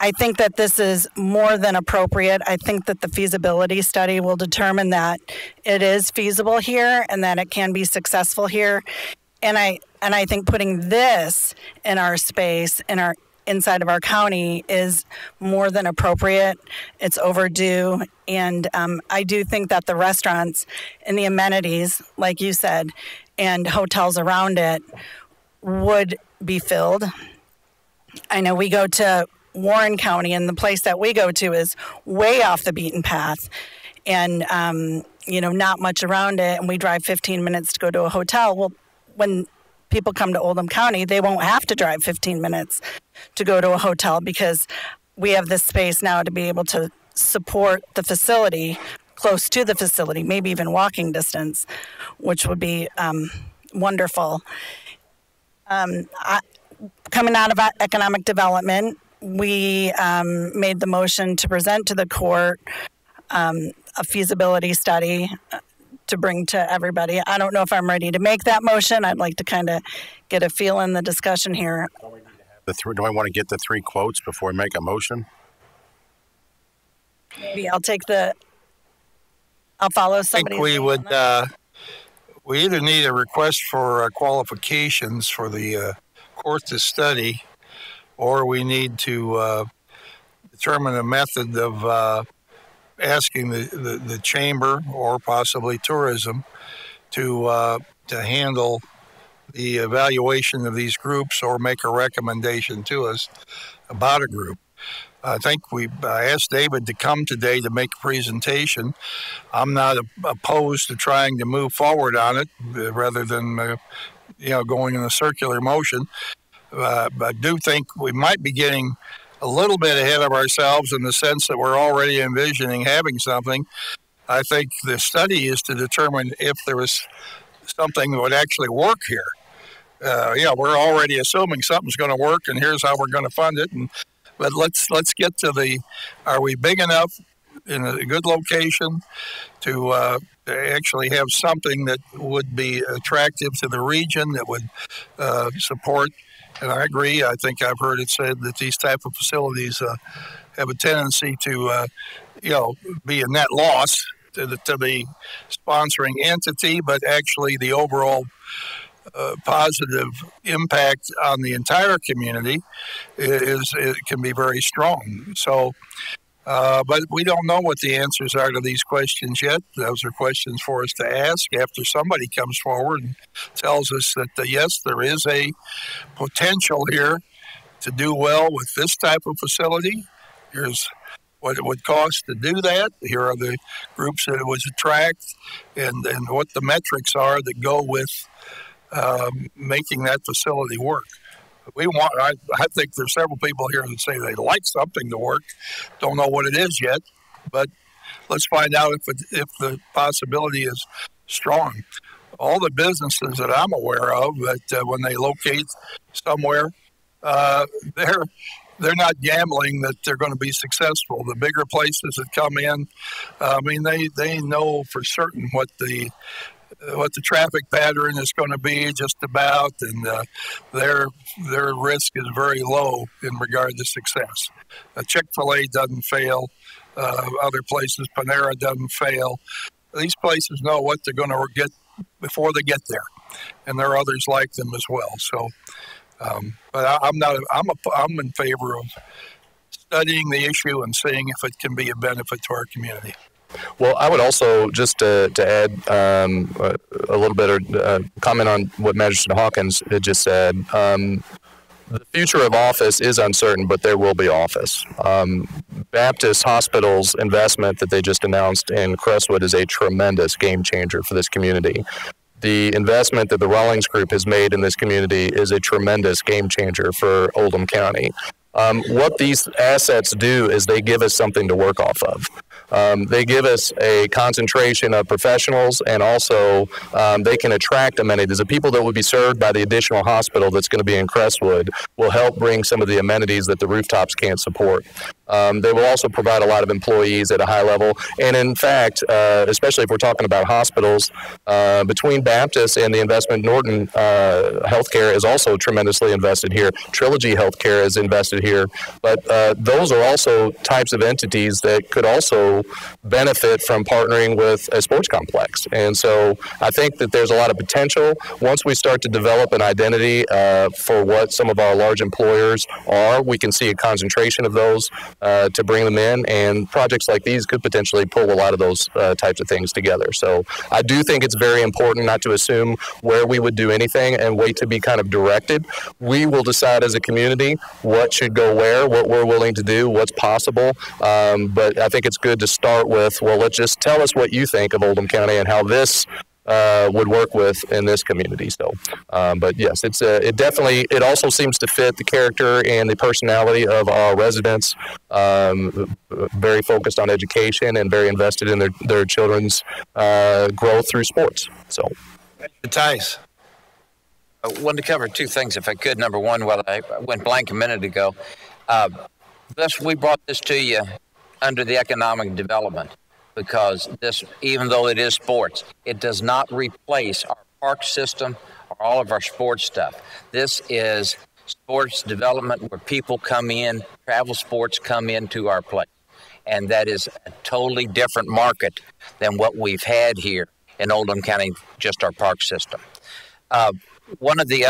I think that this is more than appropriate. I think that the feasibility study will determine that it is feasible here and that it can be successful here. And I think putting this in our space, inside of our county, is more than appropriate. It's overdue. And I do think that the restaurants and the amenities, like you said, and hotels around it would be filled. I know we go to Warren County, and the place that we go to is way off the beaten path, and not much around it, and we drive 15 minutes to go to a hotel. Well, when people come to Oldham County, they won't have to drive 15 minutes to go to a hotel, because we have this space now to be able to support the facility, close to the facility, maybe even walking distance, which would be wonderful. Coming out of economic development, we made the motion to present to the court a feasibility study to bring to everybody. I don't know if I'm ready to make that motion. I'd like to kind of get a feel in the discussion here. Do I want to get the 3 quotes before we make a motion? Maybe I'll follow somebody. I think we would, we either need a request for qualifications for the court to study, or we need to determine a method of asking the chamber or possibly tourism to handle the evaluation of these groups, or make a recommendation to us about a group. I think we asked David to come today to make a presentation. I'm not opposed to trying to move forward on it rather than going in a circular motion. But I do think we might be getting a little bit ahead of ourselves in the sense that we're already envisioning having something. I think the study is to determine if there is something that would actually work here. We're already assuming something's going to work, and here's how we're going to fund it. But let's get to are we big enough in a good location to actually have something that would be attractive to the region, that would support. And I agree. I think I've heard it said that these type of facilities have a tendency to, be a net loss to the sponsoring entity, but actually the overall positive impact on the entire community it can be very strong. So, but we don't know what the answers are to these questions yet. Those are questions for us to ask after somebody comes forward and tells us that, yes, there is a potential here to do well with this type of facility. Here's what it would cost to do that. Here are the groups that it would attract, and what the metrics are that go with making that facility work. I think there's several people here that say they'd like something to work. Don't know what it is yet, but let's find out if the possibility is strong. All the businesses that I'm aware of, that when they locate somewhere, they're not gambling that they're going to be successful. The bigger places that come in, they know for certain what the traffic pattern is going to be just about, and their risk is very low in regard to success. Chick-fil-A doesn't fail. Other places, Panera doesn't fail. These places know what they're going to get before they get there, and there are others like them as well. So, but I'm in favor of studying the issue and seeing if it can be a benefit to our community. Well, I would also, just to add a little bit, or comment on what Magistrate Hawkins had just said. The future of office is uncertain, but there will be office. Baptist Hospital's investment that they just announced in Crestwood is a tremendous game changer for this community. The investment that the Rawlings Group has made in this community is a tremendous game changer for Oldham County. What these assets do is they give us something to work off of. They give us a concentration of professionals, and also they can attract amenities. The people that would be served by the additional hospital that's going to be in Crestwood will help bring some of the amenities that the rooftops can't support. They will also provide a lot of employees at a high level. And in fact, especially if we're talking about hospitals, between Baptist and the investment, Norton Healthcare is also tremendously invested here. Trilogy Healthcare is invested here. But those are also types of entities that could also benefit from partnering with a sports complex. And so I think that there's a lot of potential. Once we start to develop an identity for what some of our large employers are, we can see a concentration of those to bring them in, and projects like these could potentially pull a lot of those types of things together. So I do think it's very important not to assume where we would do anything and wait to be kind of directed. We will decide as a community what should go where, what we're willing to do, what's possible. But I think it's good to start with, well, let's just tell us what you think of Oldham County and how this would work with in this community. So, but yes, it definitely, it also seems to fit the character and the personality of our residents. Very focused on education and very invested in their children's growth through sports. So, Tice. I wanted to cover two things, if I could. Number one, well, I went blank a minute ago. We brought this to you under the economic development, because this, even though it is sports, it does not replace our park system or all of our sports stuff. This is sports development where people come in, travel sports come into our place. And that is a totally different market than what we've had here in Oldham County, just our park system. One thing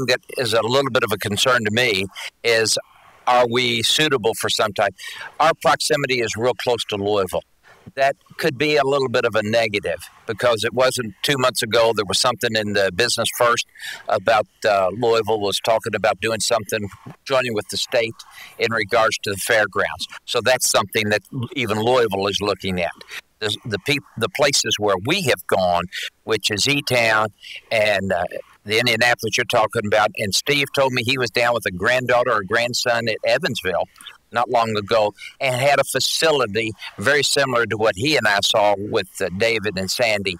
that is a little bit of a concern to me is, are we suitable for some type? Our proximity is real close to Louisville. That could be a little bit of a negative, because it wasn't 2 months ago there was something in the Business First about Louisville was talking about doing something, joining with the state in regards to the fairgrounds. So that's something that even Louisville is looking at. The places where we have gone, which is E-Town and the Indianapolis you're talking about, and Steve told me he was down with a granddaughter or grandson at Evansville not long ago and had a facility very similar to what he and I saw with David and Sandy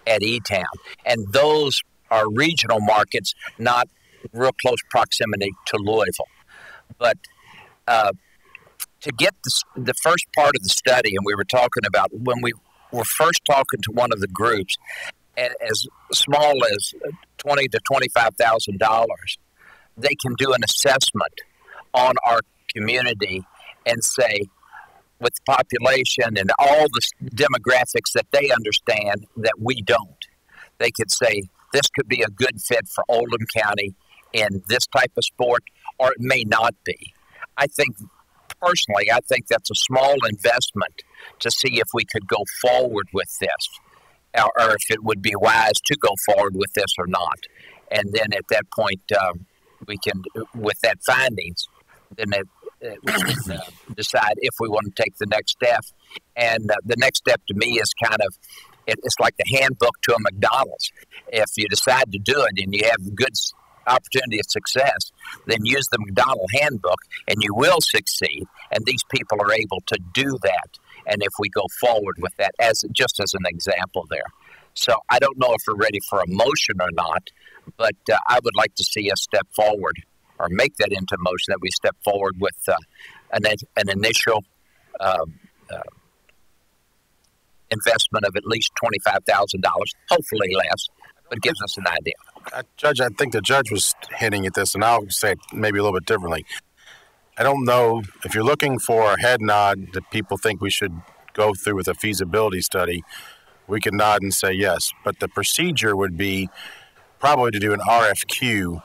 at E-Town. And those are regional markets, not real close proximity to Louisville. But to get the first part of the study, and we were talking about when we were first talking to one of the groups, as small as $20,000 to $25,000, they can do an assessment on our community and say, with the population and all the demographics that they understand that we don't, they could say this could be a good fit for Oldham County in this type of sport, or it may not be. Personally, I think that's a small investment to see if we could go forward with this, or if it would be wise to go forward with this or not. And then at that point, we can, with that findings, then we can decide if we want to take the next step. And the next step to me is kind of, it's like the handbook to a McDonald's. If you decide to do it and you have good opportunity of success, then use the McDonald handbook and you will succeed. And these people are able to do that. And if we go forward with that, just as an example there. So I don't know if we're ready for a motion or not, but I would like to see us step forward or make that into motion, that we step forward with an initial investment of at least $25,000, hopefully less, but gives us an idea. Judge, I think the judge was hinting at this, and I'll say it maybe a little bit differently. I don't know if you're looking for a head nod that people think we should go through with a feasibility study, we could nod and say yes. But the procedure would be probably to do an RFQ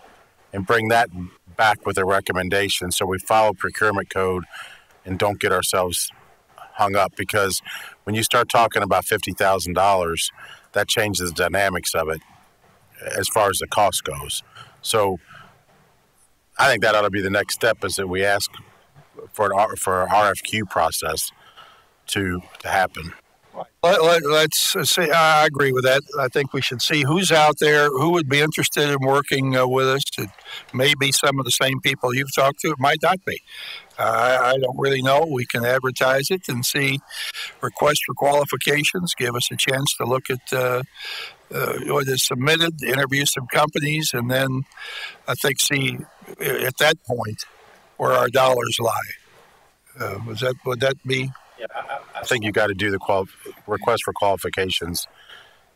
and bring that back with a recommendation, so we follow procurement code and don't get ourselves hung up, because when you start talking about $50,000, that changes the dynamics of it as far as the cost goes. So I think that ought to be the next step, is that we ask for an RFQ process to happen. Let's see. I agree with that. I think we should see who's out there, who would be interested in working with us. It may be some of the same people you've talked to. It might not be. I don't really know. We can advertise it and see requests for qualifications, give us a chance to look at what is submitted, interview some companies, and then I think see at that point where our dollars lie. Would that be? I think you got to do the request for qualifications.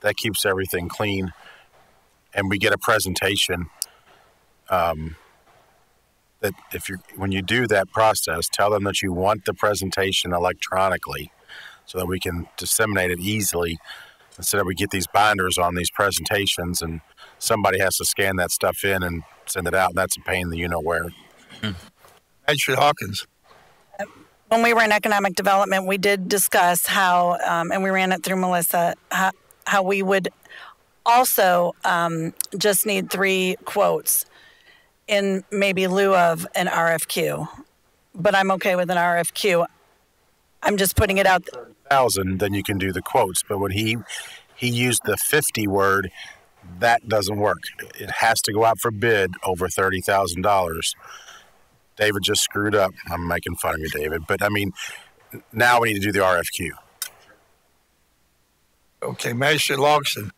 That keeps everything clean, and we get a presentation. That when you do that process, tell them that you want the presentation electronically, so that we can disseminate it easily. Instead of we get these binders on these presentations, and somebody has to scan that stuff in and send it out, and that's a pain that you know where. Magistrate Hawkins. When we were in economic development, we did discuss how, and we ran it through Melissa, how we would also just need 3 quotes in maybe lieu of an RFQ. But I'm okay with an RFQ. I'm just putting it out. 1,000, then you can do the quotes. But when he used the 50 word, that doesn't work. It has to go out for bid over $30,000. David just screwed up. I'm making fun of you, David. But, I mean, now we need to do the RFQ. Okay, Magistrate Logston.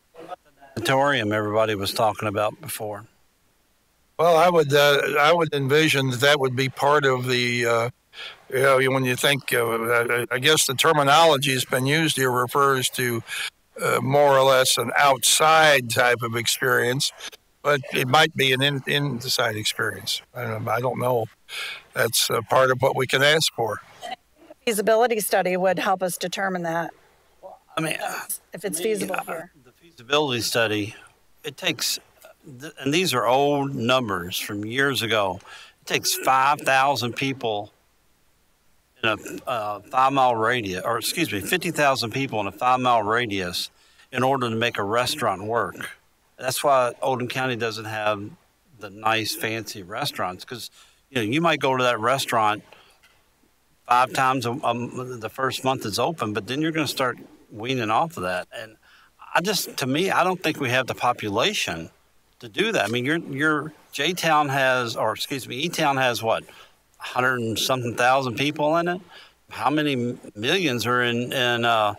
Auditorium everybody was talking about before. Well, I would envision that would be part of the, when you think, I guess the terminology that's been used here refers to more or less an outside type of experience, but it might be an inside experience. I don't know. That's part of what we can ask for. Feasibility study would help us determine that. I mean, if it's feasible here. The feasibility study, it takes, and these are old numbers from years ago, it takes 5,000 people in a 5-mile radius, or excuse me, 50,000 people in a 5-mile radius in order to make a restaurant work. That's why Oldham County doesn't have the nice, fancy restaurants, because you might go to that restaurant 5 times the first month it's open, but then you're going to start weaning off of that. And I don't think we have the population to do that. I mean, your E-Town has what, 100 and something thousand people in it? How many millions are in up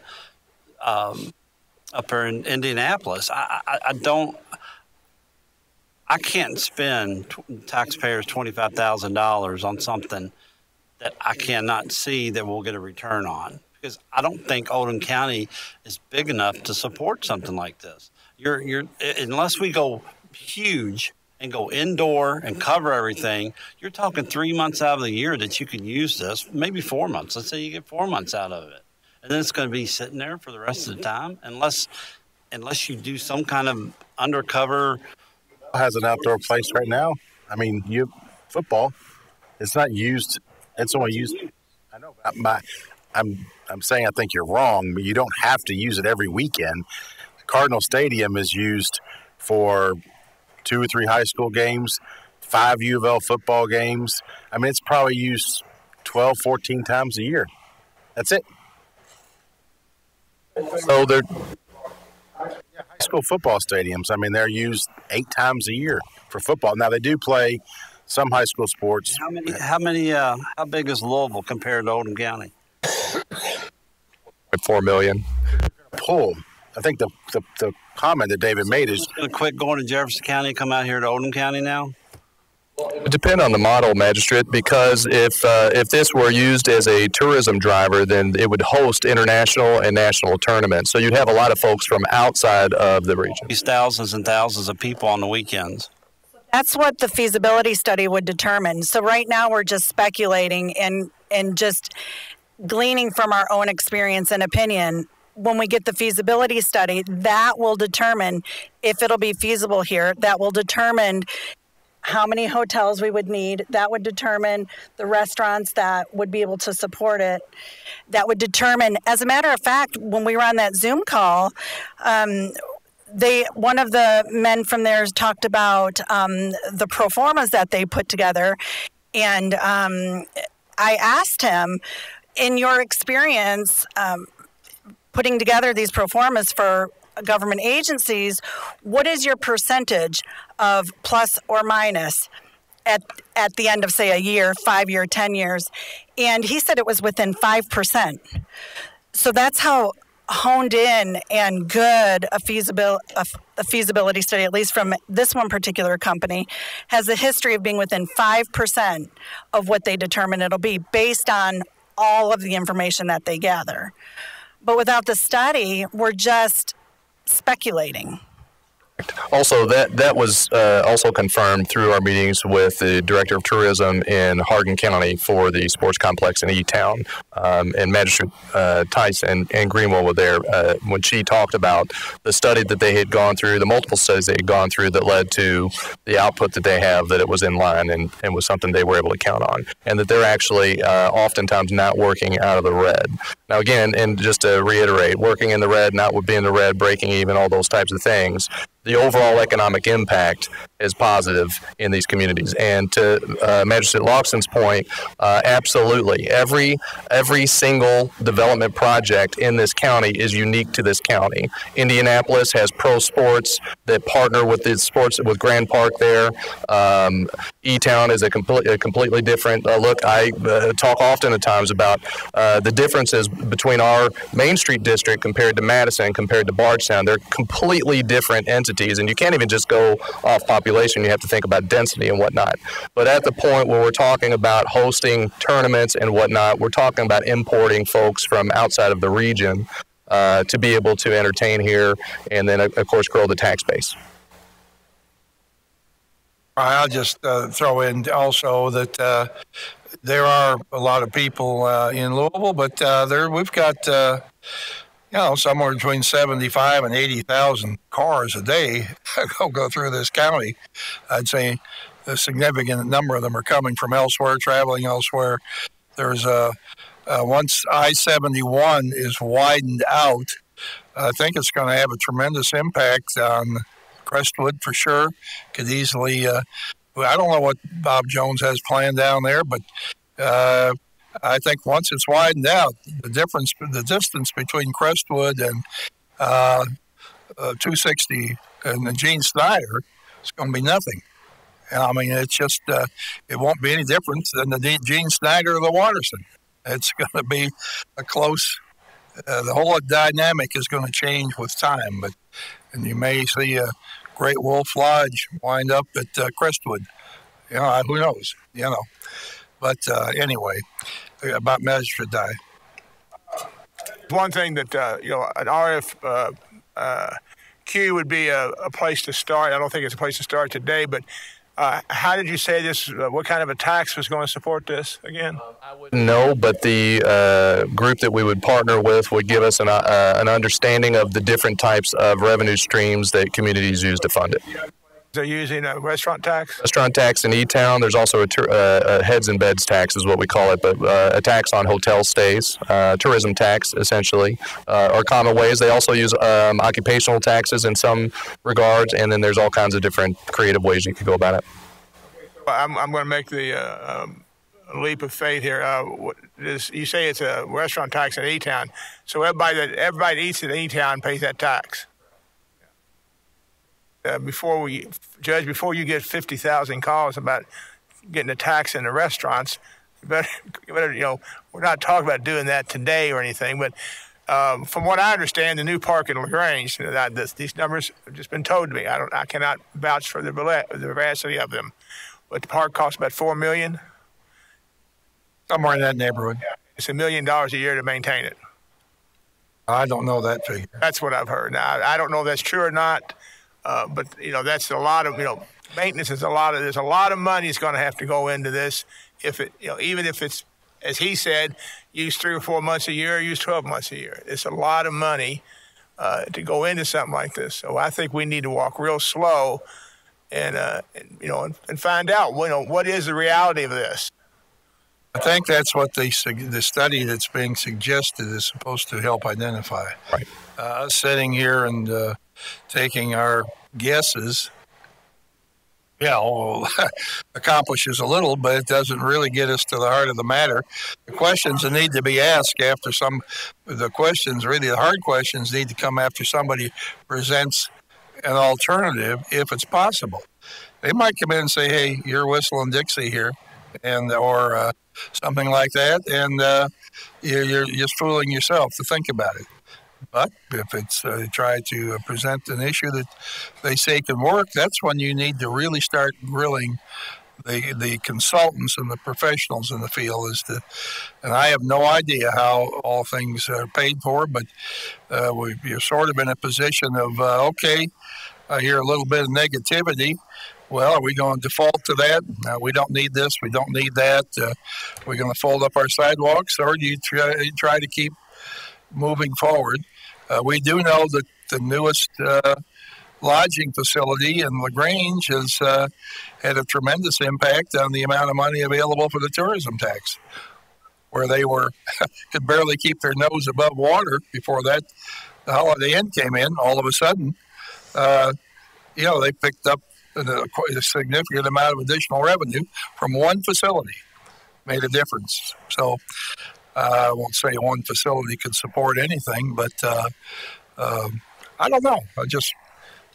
there in Indianapolis? I can't spend taxpayers $25,000 on something that I cannot see that we'll get a return on, because I don't think Oldham County is big enough to support something like this. Unless we go huge and go indoor and cover everything, you're talking 3 months out of the year that you can use this, maybe 4 months. Let's say you get 4 months out of it. And then it's going to be sitting there for the rest of the time, unless you do some kind of undercover. Has an outdoor place right now. I mean, football, it's not used. It's only used. I know. I'm saying I think you're wrong, but you don't have to use it every weekend. Cardinal Stadium is used for 2 or 3 high school games, 5 U of L football games. I mean, it's probably used 12, 14 times a year. That's it. So they're high school football stadiums. I mean, they're used 8 times a year for football. Now they do play some high school sports. How big is Louisville compared to Oldham County? 4 million. Pull. I think the comment that David made is going to quit going to Jefferson County and come out here to Oldham County now? It would depend on the model, Magistrate, because if this were used as a tourism driver, then it would host international and national tournaments. So you'd have a lot of folks from outside of the region. These thousands and thousands of people on the weekends. That's what the feasibility study would determine. So right now we're just speculating and just gleaning from our own experience and opinion. When we get the feasibility study, that will determine if it'll be feasible here. That will determine how many hotels we would need. That would determine the restaurants that would be able to support it. That would determine, as a matter of fact, when we were on that Zoom call, one of the men from there talked about the pro formas that they put together. And I asked him, in your experience, putting together these pro formas for government agencies, what is your percentage of plus or minus at the end of, say, a year, 5 year, 10 years? And he said it was within 5%. So that's how honed in and good a feasibility study, at least from this one particular company, has a history of being within 5% of what they determine it'll be based on all of the information that they gather. But without the study, we're just speculating. Also, that was also confirmed through our meetings with the Director of Tourism in Hardin County for the sports complex in E-Town, and Magistrate Tice and Greenwell were there when she talked about the study that they had gone through, the multiple studies they had gone through that led to the output that they have, that it was in line and was something they were able to count on, and that they're actually oftentimes not working out of the red. Now, again, and just to reiterate, working in the red, not would be in the red, breaking even, all those types of things, the overall economic impact is positive in these communities. And to Magistrate Loxton's point, absolutely. Every single development project in this county is unique to this county. Indianapolis has pro sports that partner with the sports with Grand Park there. E-Town is a completely different look. I talk often at times about the differences between our Main Street district compared to Madison, compared to Bardstown. They're completely different entities, and you can't even just go off population. You have to think about density and whatnot. But at the point where we're talking about hosting tournaments and whatnot, we're talking about importing folks from outside of the region to be able to entertain here, and then, of course, grow the tax base. I'll just throw in also that there are a lot of people in Louisville, but we've got somewhere between 75 and 80,000 cars a day go through this county. I'd say a significant number of them are coming from elsewhere, traveling elsewhere. There's once I-71 is widened out, I think it's going to have a tremendous impact on Crestwood for sure. Could easily, I don't know what Bob Jones has planned down there, but I think once it's widened out, the distance between Crestwood and 260 and the Gene Snyder is going to be nothing. And I mean, it's just, it won't be any different than the Gene Snyder or the Watterson. It's going to be a close, the whole dynamic is going to change with time, and you may see a Great Wolf Lodge wind up at Crestwood. Who knows, But anyway, about Magistrate Die. One thing that, an RFQ would be a place to start. I don't think it's a place to start today, but how did you say this, what kind of a tax was going to support this again? I wouldn't know, but the group that we would partner with would give us an understanding of the different types of revenue streams that communities use to fund it. They're using a restaurant tax? Restaurant tax in E-Town. There's also a heads and beds tax is what we call it, but a tax on hotel stays, tourism tax essentially, are common ways. They also use occupational taxes in some regards, and then there's all kinds of different creative ways you could go about it. I'm going to make the leap of faith here. You say it's a restaurant tax in E-Town, so everybody that eats in E-Town pays that tax. Before you get 50,000 calls about getting a tax in the restaurants, you better, we're not talking about doing that today or anything, but from what I understand, the new park in LaGrange, these numbers have just been told to me. I cannot vouch for the veracity of them, but the park costs about $4 million. Somewhere in that neighborhood. It's $1 million a year to maintain it. I don't know that figure. That's what I've heard. Now, I don't know if that's true or not. But that's a lot of maintenance is a lot of, there's a lot of money is going to have to go into this. If it even if it's, as he said, use 3 or 4 months a year, use 12 months a year. It's a lot of money to go into something like this. So I think we need to walk real slow and find out what is the reality of this. I think that's what the study that's being suggested is supposed to help identify. Right. Us sitting here and taking our guesses, accomplishes a little, but it doesn't really get us to the heart of the matter. The questions that need to be asked the hard questions need to come after somebody presents an alternative, if it's possible. They might come in and say, hey, you're whistling Dixie here, or something like that, and you're just fooling yourself to think about it. But if it's try to present an issue that they say can work, that's when you need to really start grilling the consultants and the professionals in the field. And I have no idea how all things are paid for, but you're sort of in a position of, okay, I hear a little bit of negativity. Well, are we going to default to that? We don't need this. We don't need that. We're going to fold up our sidewalks, or do you try to keep moving forward? We do know that the newest lodging facility in LaGrange has had a tremendous impact on the amount of money available for the tourism tax, where they could barely keep their nose above water before the Holiday Inn came in. All of a sudden, they picked up quite a significant amount of additional revenue from one facility. Made a difference. So I won't say one facility could support anything, but I don't know.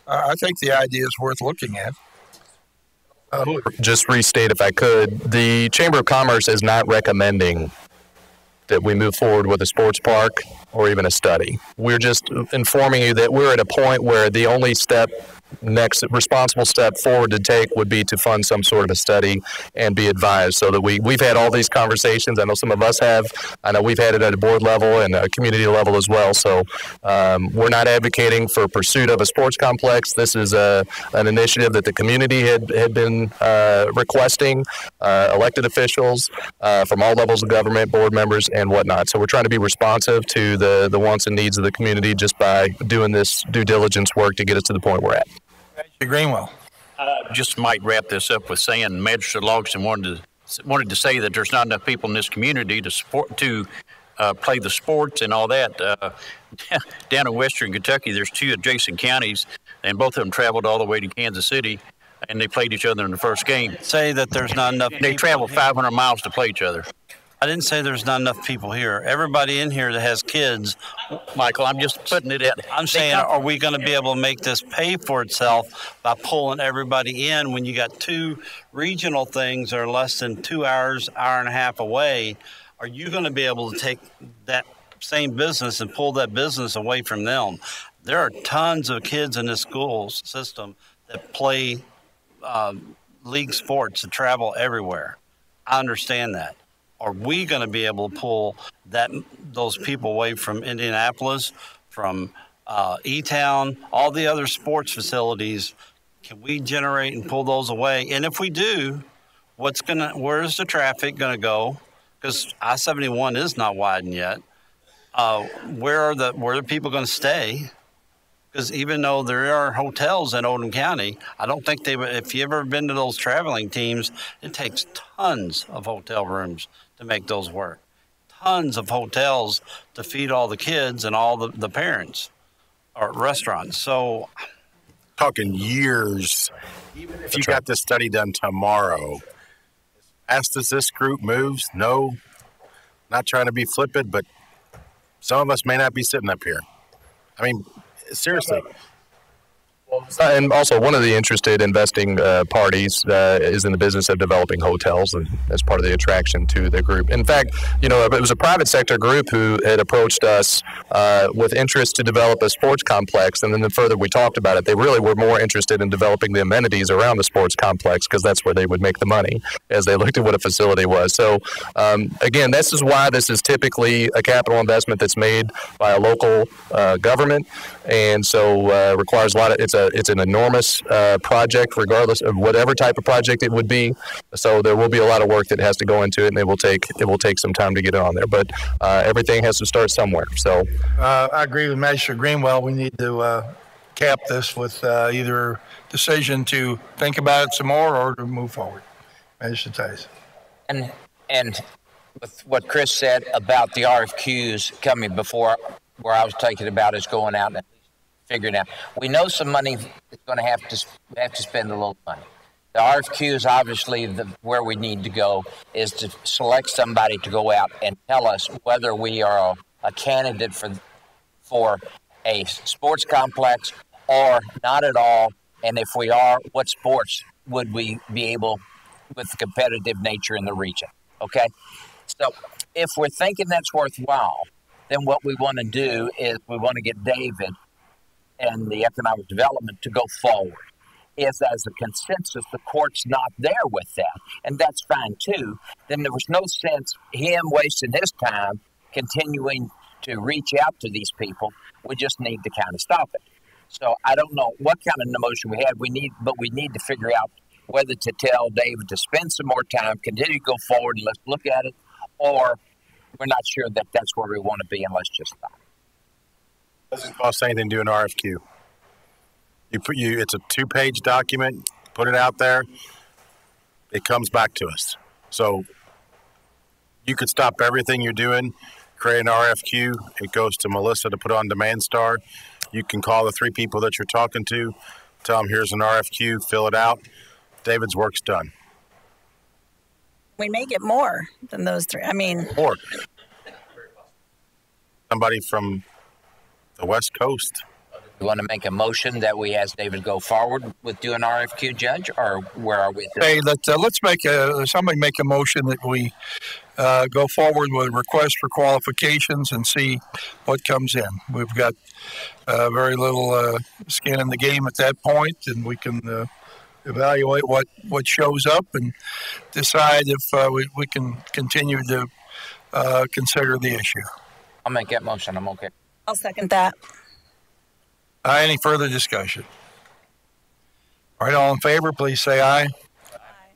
I think the idea is worth looking at. Just restate, if I could, the Chamber of Commerce is not recommending that we move forward with a sports park or even a study. We're just informing you that we're at a point where the only next responsible step forward to take would be to fund some sort of a study and be advised, so that we've had all these conversations. I know some of us have. I know we've had it at a board level and a community level as well. So we're not advocating for pursuit of a sports complex. This is an initiative that the community had been requesting, elected officials from all levels of government, board members and whatnot. So we're trying to be responsive to the wants and needs of the community just by doing this due diligence work to get us to the point we're at. Greenwell. Just might wrap this up with saying Magistrate Logston wanted to say that there's not enough people in this community to play the sports and all that. Down in western Kentucky, there's two adjacent counties, and both of them traveled all the way to Kansas City, and they played each other in the first game. Say that there's not enough. They traveled 500 miles to play each other. I didn't say there's not enough people here. Everybody in here that has kids, Michael, I'm just putting it in. I'm saying, are we going to be able to make this pay for itself by pulling everybody in when you got two regional things that are less than 2 hours, hour and a half away? Are you going to be able to take that same business and pull that business away from them? There are tons of kids in this school system that play league sports and travel everywhere. I understand that. Are we going to be able to pull those people away from Indianapolis, from E-Town, all the other sports facilities? Can we generate and pull those away? And if we do, where is the traffic going to go? Because I-71 is not widened yet. Where are the people going to stay? Because even though there are hotels in Oldham County, I don't think if you've ever been to those traveling teams, it takes tons of hotel rooms to make those work. Tons of hotels to feed all the kids and all the parents, or restaurants. So, talking years. Even if you got this study done tomorrow, as fast as this group moves, no, not trying to be flippant, but some of us may not be sitting up here. I mean, seriously. And also, one of the interested investing parties is in the business of developing hotels, and as part of the attraction to the group. In fact, it was a private sector group who had approached us with interest to develop a sports complex, and then the further we talked about it, they really were more interested in developing the amenities around the sports complex, because that's where they would make the money as they looked at what a facility was. So, again, this is why this is typically a capital investment that's made by a local government, and so requires a lot of it's an enormous project, regardless of whatever type of project it would be. So there will be a lot of work that has to go into it, and it will take some time to get it on there. But everything has to start somewhere. So I agree with Magistrate Greenwell. We need to cap this with either decision to think about it some more or to move forward. Magistrate Tice. And with what Chris said about the RFQs coming before, where I was taking about is going out and figuring out. We know some money is going to have to spend a little money. The RFQs, obviously, where we need to go is to select somebody to go out and tell us whether we are a candidate for a sports complex or not at all, and if we are, what sports would we be able, with the competitive nature in the region, okay? So if we're thinking that's worthwhile, then what we want to do is we want to get David and the economic development to go forward. If as a consensus the court's not there with that, and that's fine too, then there was no sense him wasting his time continuing to reach out to these people. We just need to kind of stop it. So I don't know what kind of motion we had. We need to figure out whether to tell David to spend some more time, continue to go forward, and let's look at it, or we're not sure that that's where we want to be, and let's just stop. It doesn't cost anything to do an RFQ. It's a 2-page document. Put it out there. It comes back to us. So you could stop everything you're doing, create an RFQ. It goes to Melissa to put on Demand Star. You can call the 3 people that you're talking to, tell them here's an RFQ, fill it out. David's work's done. We may get more than those 3. I mean, Or somebody from the West Coast. You want to make a motion that we ask David go forward with doing RFQ, Judge, or where are we? Hey, let's make somebody make a motion that we go forward with a request for qualifications and see what comes in. We've got very little skin in the game at that point, and we can evaluate what shows up and decide if we can continue to consider the issue. I'll make that motion. I'm okay. I'll second that. Any further discussion? All right, all in favor, please say aye.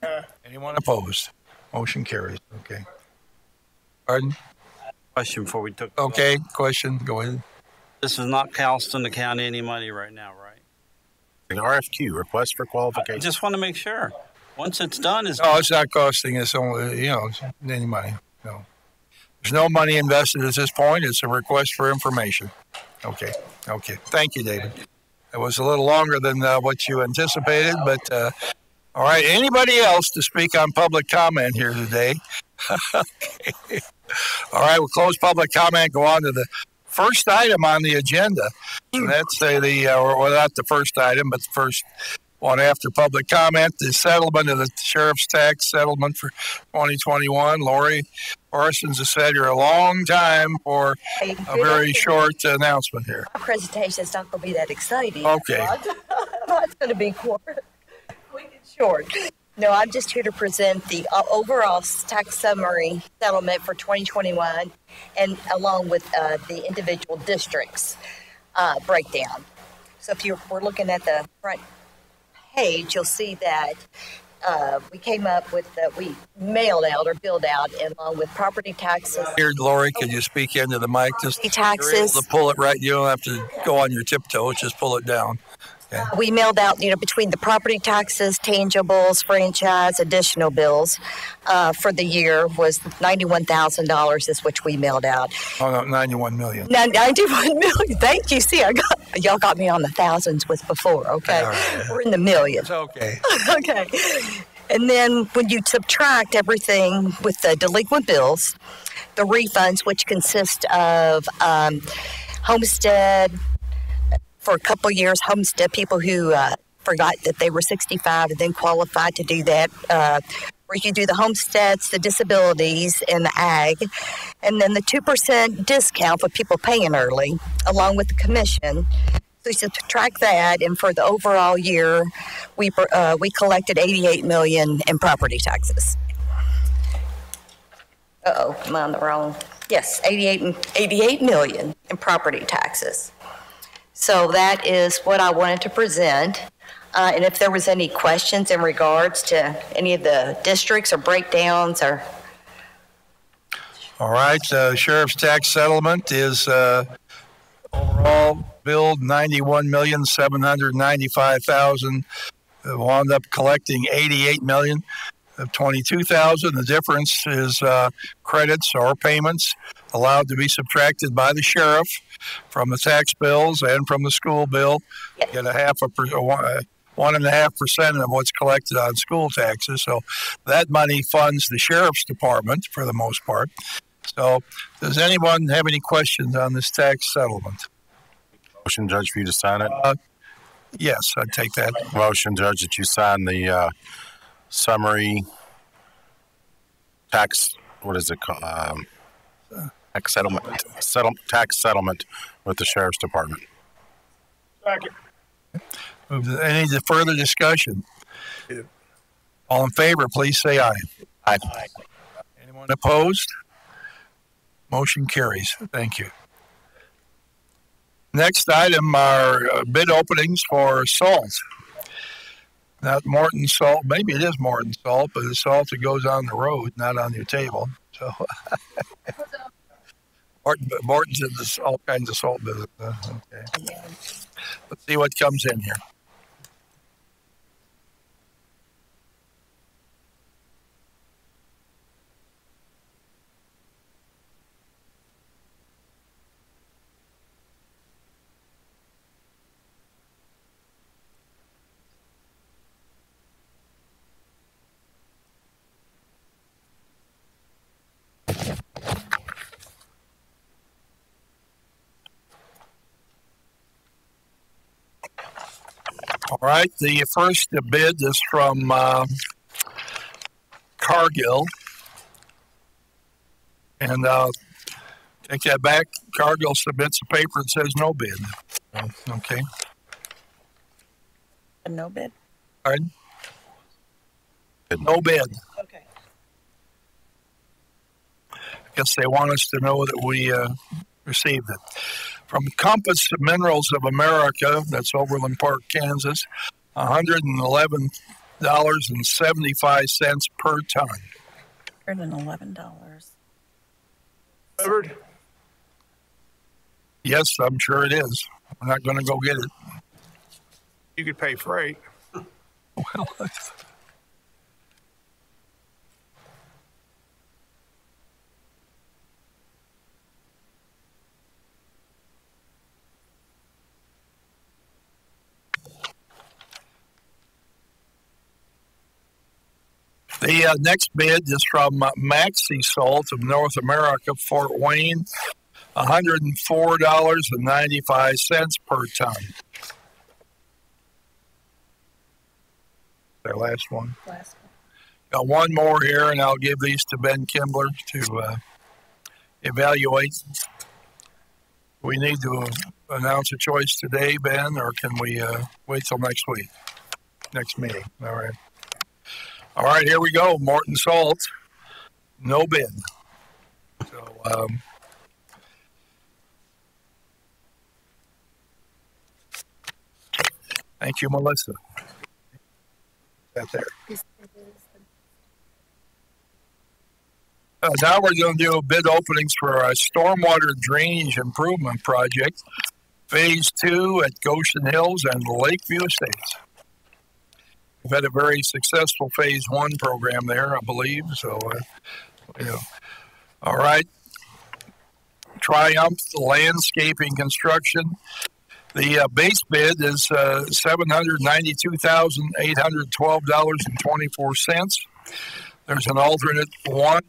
Aye. Anyone opposed? Motion carries. Okay. Pardon? Question before we took. Okay, question. Go ahead. This is not costing the county any money right now, right? An RFQ, request for I qualification. just want to make sure. Once it's done, No, it's not costing us only, any money. No. There's no money invested at this point. It's a request for information. Okay. Thank you, David. It was a little longer than what you anticipated, but all right. Anybody else to speak on public comment here today? Okay. All right, we'll close public comment, go on to the first item on the agenda. And that's not the first item, but the first one after public comment, the settlement of the sheriff's tax settlement for 2021. Lori Parsons has said you're a long time for a very short announcement here. My presentation is not going to be that exciting. Okay. It's going to be quick and short. No, I'm just here to present the overall tax summary settlement for 2021 and along with the individual districts breakdown. So if we're looking at the front page, you'll see that we came up with we mailed out or billed out along with property taxes. Here, Lori, could you speak into the mic? Just taxes. You're able to pull it right. You don't have to go on your tiptoes. Just pull it down. Okay. We mailed out, between the property taxes, tangibles, franchise, additional bills for the year was $91,000 is which we mailed out. Oh, no, 91 million. 91 million. Thank you. See, y'all got me on the thousands with before. Okay, right. We're in the millions. It's okay. Okay. And then when you subtract everything with the delinquent bills, the refunds, which consist of homestead. For a couple years, homestead people who forgot that they were 65 and then qualified to do that. Where you do the homesteads, the disabilities, and the ag. And then the 2% discount for people paying early, along with the commission. So you subtract that, and for the overall year, we collected $88 million in property taxes. Am I on the wrong? Yes, $88 million in property taxes. So that is what I wanted to present. And if there was any questions in regards to any of the districts or breakdowns or. All right. Sheriff's tax settlement is overall billed $91,795,000. Wound up collecting $88 million of $22,000. The difference is credits or payments allowed to be subtracted by the sheriff from the tax bills and from the school bill. Yep. Get 1.5% of what's collected on school taxes. So that money funds the sheriff's department for the most part. So does anyone have any questions on this tax settlement? Motion, Judge, for you to sign it. Yes, I'd take that. Motion, Judge, that you sign the summary tax. What is it called? tax settlement with the Sheriff's Department. Second. Any further discussion? All in favor, please say aye. Aye. Anyone opposed? Motion carries. Thank you. Next item are bid openings for salt. Not Morton salt. Maybe it is Morton salt, but it's salt that goes on the road, not on your table. So Morton's in all kinds of salt business. Okay. Let's see what comes in here. All right, the first bid is from Cargill. And take that back. Cargill submits a paper that says no bid. Okay. No bid? Pardon? No bid. Okay. I guess they want us to know that we received it. From Compass Minerals of America, that's Overland Park, Kansas, $111.75 per ton. $111. Covered? Yes, I'm sure it is. We're not going to go get it. You could pay freight. Well, the next bid is from Maxi Salt of North America, Fort Wayne, $104.95 per ton. Their last one. Got one more here, and I'll give these to Ben Kimbler to evaluate. We need to announce a choice today, Ben, or can we wait till next week? Next meeting. All right. All right, here we go. Morton Salt, no bid. So, thank you, Melissa. That there. Now we're going to do bid openings for a stormwater drainage improvement project, Phase 2 at Goshen Hills and Lakeview Estates. We've had a very successful Phase 1 program there, I believe. So, all right. Triumph Landscaping Construction. The base bid is $792,812.24. There's an alternate one,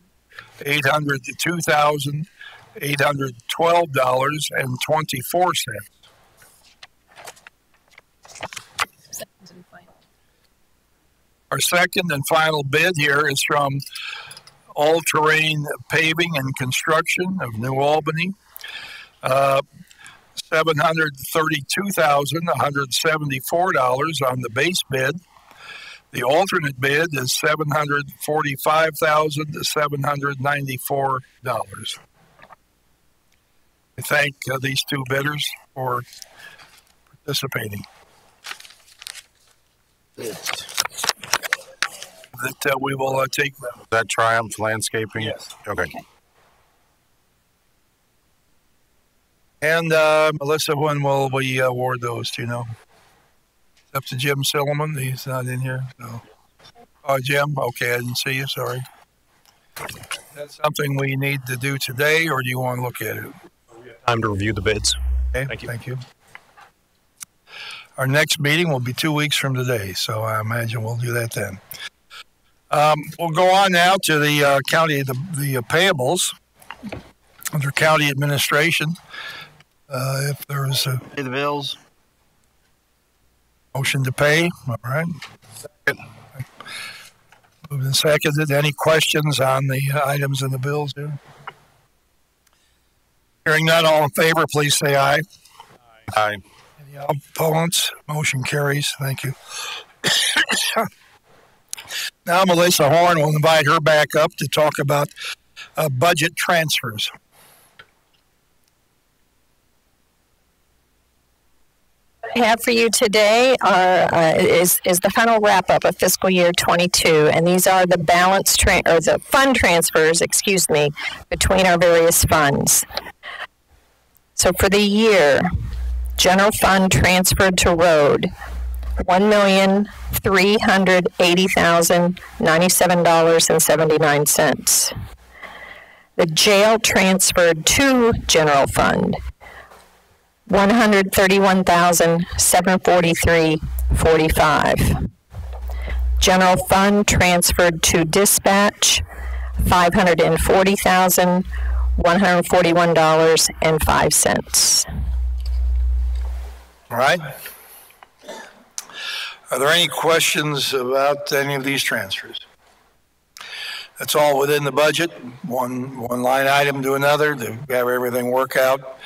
$802,812.24. Our second and final bid here is from All Terrain Paving and Construction of New Albany. $732,174 on the base bid. The alternate bid is $745,794. I thank these two bidders for participating. That we will take them. Is that Triumph Landscaping? Yes. Okay. And Melissa, when will we award those? Do you know? It's up to Jim Silliman. He's not in here. No. Oh, Jim. Okay, I didn't see you. Sorry. That's something we need to do today, or do you want to look at it? Time to review the bids. Okay. Thank you. Our next meeting will be 2 weeks from today, so I imagine we'll do that then. We'll go on now to the county, the payables under county administration. If there is a Pay the bills. motion to pay, all right. Second. Moved and seconded. Any questions on the items in the bills here? Hearing none, all in favor, please say aye. Aye. Any opponents? Motion carries. Thank you. Now Melissa Horn will invite her back up to talk about budget transfers. I have for you today is the final wrap up of fiscal year 22, and these are the the fund transfers, between our various funds. So for the year, general fund transferred to road, $1,380,097.79. The jail transferred to general fund, $131,743.45. General fund transferred to dispatch, $540,141.05. All right. Are there any questions about any of these transfers? That's all within the budget, one line item to another, to have everything work out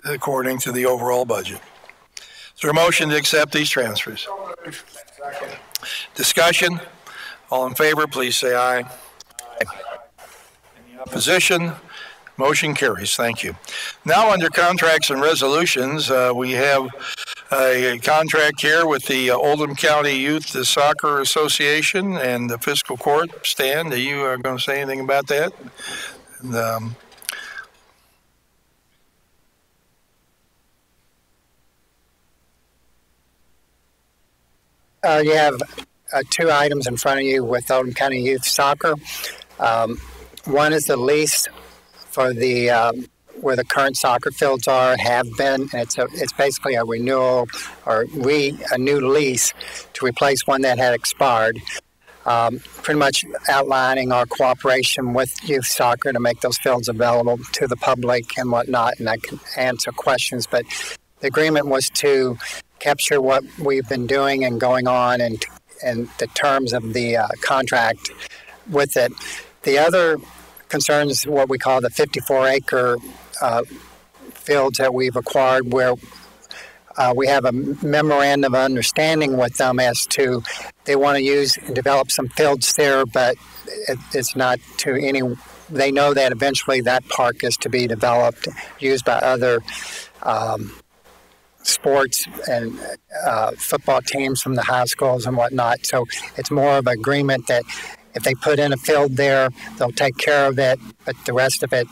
according to the overall budget. Is there a motion to accept these transfers? Second. Discussion? All in favor, please say aye. Aye. Any opposition? Motion carries. Thank you. Now, under contracts and resolutions, we have a contract here with the Oldham County Youth Soccer Association and the Fiscal Court. Stan, are you going to say anything about that? And, you have two items in front of you with Oldham County Youth Soccer. One is the lease for the where the current soccer fields have been. It's basically a renewal or a new lease to replace one that had expired. Pretty much outlining our cooperation with youth soccer to make those fields available to the public and whatnot, and I can answer questions. But the agreement was to capture what we've been doing and going on and the terms of the contract with it. The other concerns what we call the 54-acre fields that we've acquired, where we have a memorandum of understanding with them as to they want to use and develop some fields there, but it's not to any. They know that eventually that park is to be developed, used by other sports and football teams from the high schools and whatnot. So it's more of an agreement that if they put in a field there, they'll take care of it, but the rest of it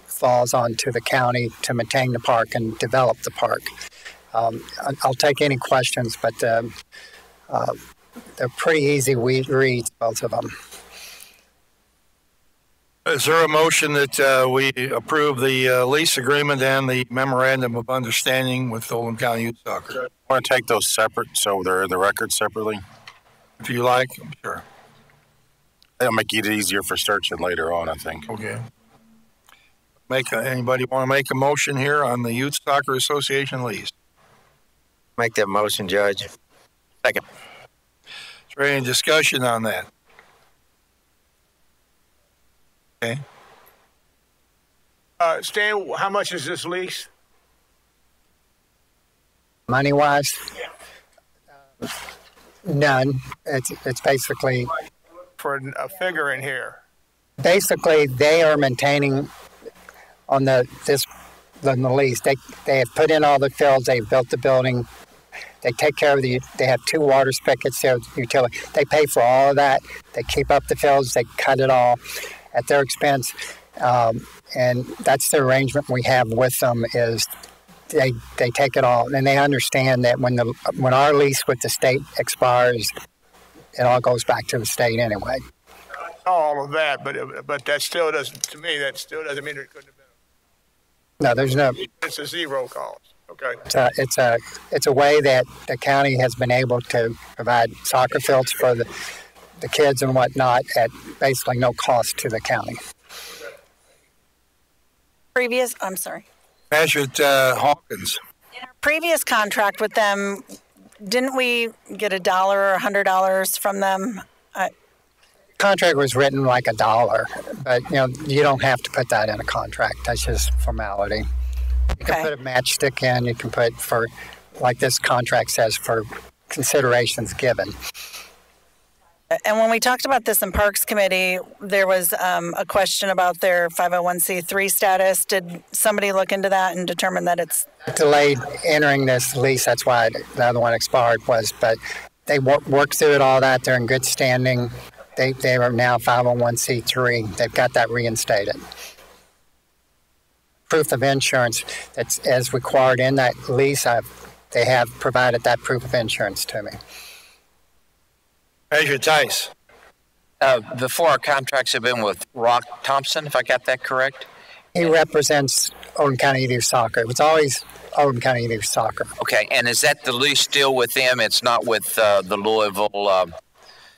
falls onto the county to maintain the park and develop the park. I'll take any questions, but they're pretty easy reads, both of them. Is there a motion that we approve the lease agreement and the memorandum of understanding with Oldham County Youth Soccer? I want to take those separate so they're in the record separately. If you like, sure. It'll make it easier for searching later on, I think. Okay. Anybody want to make a motion here on the Youth Soccer Association lease? Make that motion, Judge. Second. Is there any discussion on that? Okay. Stan, how much is this lease? Money-wise? None. It's basically... For a figure in here. Basically, they are maintaining on the lease. They have put in all the fields. They've built the building. They take care of they have 2 water spigots there, utility. They pay for all of that. They keep up the fields. They cut it all at their expense. And that's the arrangement we have with them is they take it all. And they understand that when our lease with the state expires, it all goes back to the state anyway. I saw all of that, but that still doesn't, to me, that still doesn't mean it couldn't have been. No, there's no. It's a zero cost. Okay. It's a way that the county has been able to provide soccer fields for the kids and whatnot at basically no cost to the county. I'm sorry. Measured Hawkins. In our previous contract with them, didn't we get $1 or $100 from them? Contract was written like $1, but you don't have to put that in a contract. That's just formality. You can put a matchstick in. You can put for, like this contract says, for considerations given. And when we talked about this in Parks Committee, there was a question about their 501c3 status. Did somebody look into that and determine that it's delayed entering this lease? That's why the other one expired but they worked through it, all that. They're in good standing. They are now 501c3. They've got that reinstated. Proof of insurance that's as required in that lease, they have provided that proof of insurance to me. Measure Tice. Before our contracts have been with Rock Thompson, if I got that correct? He represents Oldham County Youth Soccer. It was always Oldham County Youth Soccer. Okay, and is that the lease still with them? It's not with the Louisville?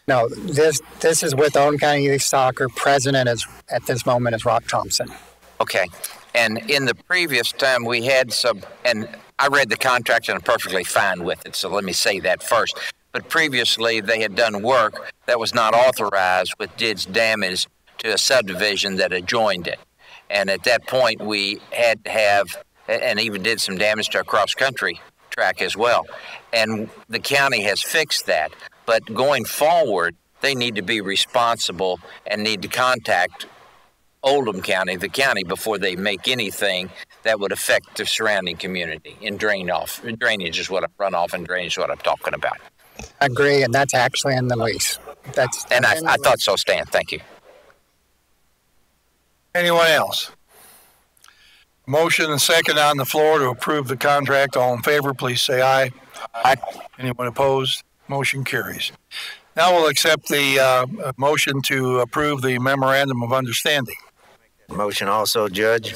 No, this is with Oldham County Youth Soccer. President is at this moment is Rock Thompson. Okay, and in the previous time we had some, and I read the contract and I'm perfectly fine with it, so let me say that first. But previously, they had done work that was not authorized, which did damage to a subdivision that adjoined it. And at that point, we had to have, and even did some damage to a cross-country track as well. And the county has fixed that. But going forward, they need to be responsible and need to contact Oldham County, the county, before they make anything that would affect the surrounding community. And drainage is what runoff and drainage is what I'm talking about. I agree, and that's actually in the lease. I thought so, Stan. Thank you. Anyone else? Motion and second on the floor to approve the contract. All in favor, please say aye. Aye. Anyone opposed? Motion carries. Now we'll accept the motion to approve the memorandum of understanding. Motion also, Judge.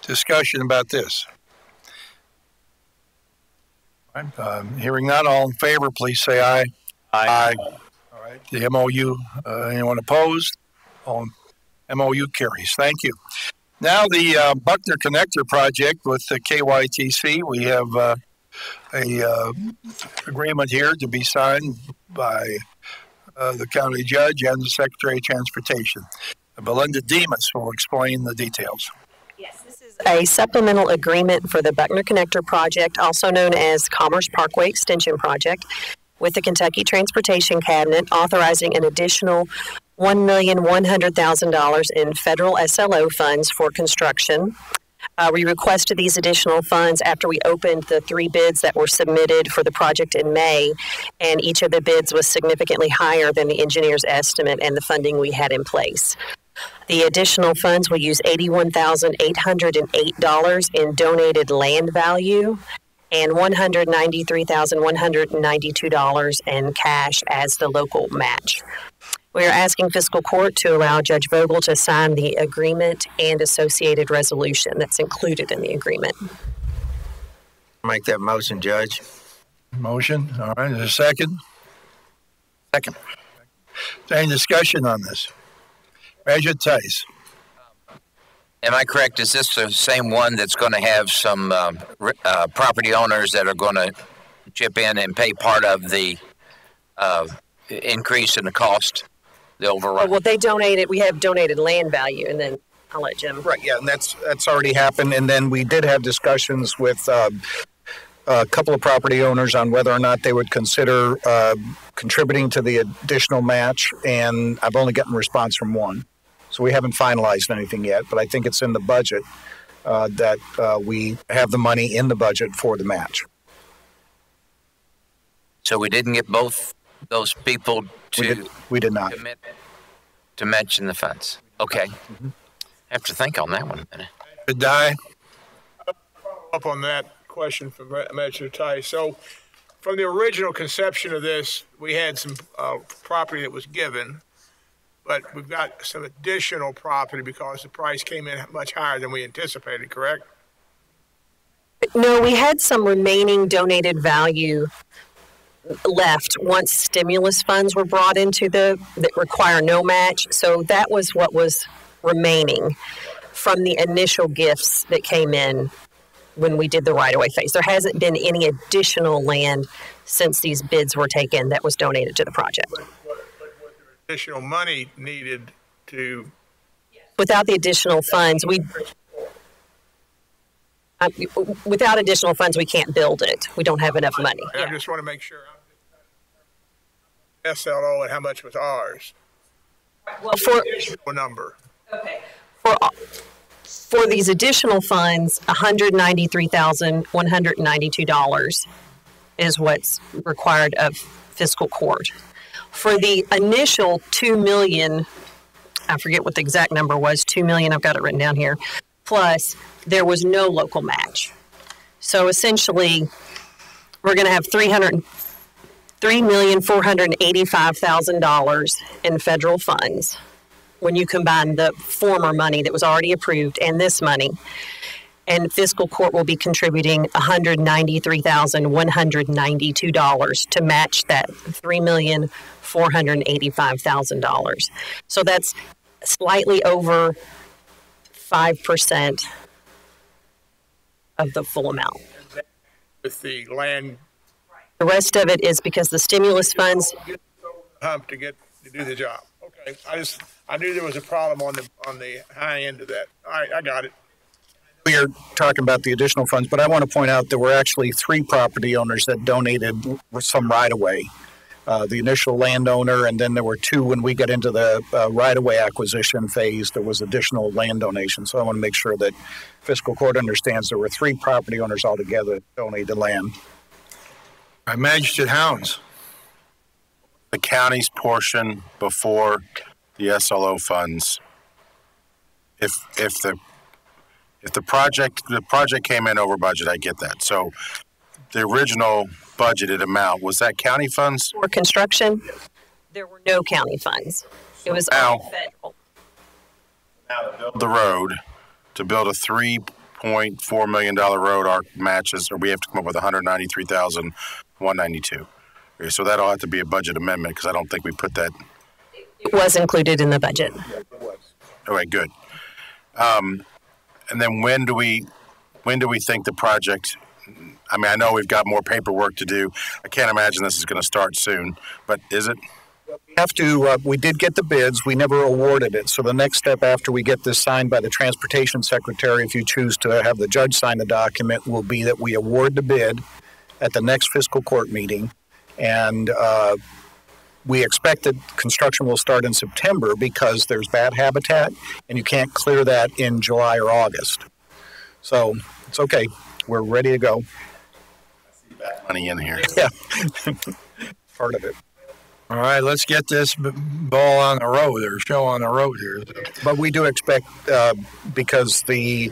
Discussion about this. Hearing none, all in favor, please say aye. Aye. All right. The MOU, anyone opposed? MOU carries. Thank you. Now the Buckner Connector project with the Kytc. We have a agreement here to be signed by the county judge and the Secretary of Transportation. Belinda Demas will explain the details. A supplemental agreement for the Buckner Connector project, also known as Commerce Parkway Extension Project, with the Kentucky Transportation Cabinet, authorizing an additional $1,100,000 in federal SLO funds for construction. We requested these additional funds after we opened the 3 bids that were submitted for the project in May, and each of the bids was significantly higher than the engineer's estimate and the funding we had in place. The additional funds will use $81,808 in donated land value and $193,192 in cash as the local match. We are asking Fiscal Court to allow Judge Vogel to sign the agreement and associated resolution that's included in the agreement. Make that motion, Judge. Motion. All right. Is there a second? Second. Any discussion on this? Measure Tice. Am I correct? Is this the same one that's going to have some property owners that are going to chip in and pay part of the increase in the cost, the overrun? Well, they donated. We have donated land value, and then I'll let Jim. Right. Yeah, and that's already happened. And then we did have discussions with a couple of property owners on whether or not they would consider contributing to the additional match, and I've only gotten a response from one. So we haven't finalized anything yet, but I think it's in the budget that we have the money in the budget for the match. So we didn't get both those people to we did not commit to mention the funds. Okay. Mm-hmm. I have to think on that one a minute. Die. Up on that question from Measure Tice. So from the original conception of this, we had some property that was given, but we've got some additional property because the price came in much higher than we anticipated, correct? No, we had some remaining donated value left once stimulus funds were brought into that require no match. So that was what was remaining from the initial gifts that came in when we did the right-of-way phase. There hasn't been any additional land since these bids were taken that was donated to the project. additional money needed to. Without the additional funds, without additional funds, we can't build it. We don't have enough money. I just want to make sure. SLO and how much was ours? Well, for a number. Okay. For these additional funds, $193,192 is what's required of fiscal court. For the initial $2 million, I forget what the exact number was, $2 million, I've got it written down here, plus there was no local match. So essentially, we're going to have $3,485,000 in federal funds when you combine the former money that was already approved and this money. And fiscal court will be contributing $193,192 to match that $3,485,000. So that's slightly over 5% of the full amount. With the land. The rest of it is because the stimulus funds. To do the job. Okay, I knew there was a problem on the high end of that. All right, I got it. We are talking about the additional funds, but I want to point out there were actually 3 property owners that donated some right-of-way. The initial landowner, and then there were 2 when we got into the right-of-way acquisition phase. There was additional land donation. So I want to make sure that fiscal court understands there were 3 property owners altogether that donated land. I Magistrate Hounds. The county's portion before the SLO funds. If the project came in over budget, I get that. So the original budgeted amount, was that county funds? For construction, there were no county funds. It was all federal. Now to build the road, to build a $3.4 million road, our matches, or we have to come up with $193,192. Okay, so that'll have to be a budget amendment because I don't think we put that. It was included in the budget. Yeah, it was. Okay, good. And then when do we think the project? I mean, I know we've got more paperwork to do. I can't imagine this is going to start soon, but is it? We have to. We did get the bids. We never awarded it. So the next step after we get this signed by the transportation secretary, if you choose to have the judge sign the document, will be that we award the bid at the next fiscal court meeting. And we expect that construction will start in September because there's bat habitat and you can't clear that in July or August. So it's okay. We're ready to go. I see bat money in here. Yeah. Part of it. All right, let's get this ball on the road or show on the road here. But we do expect, because the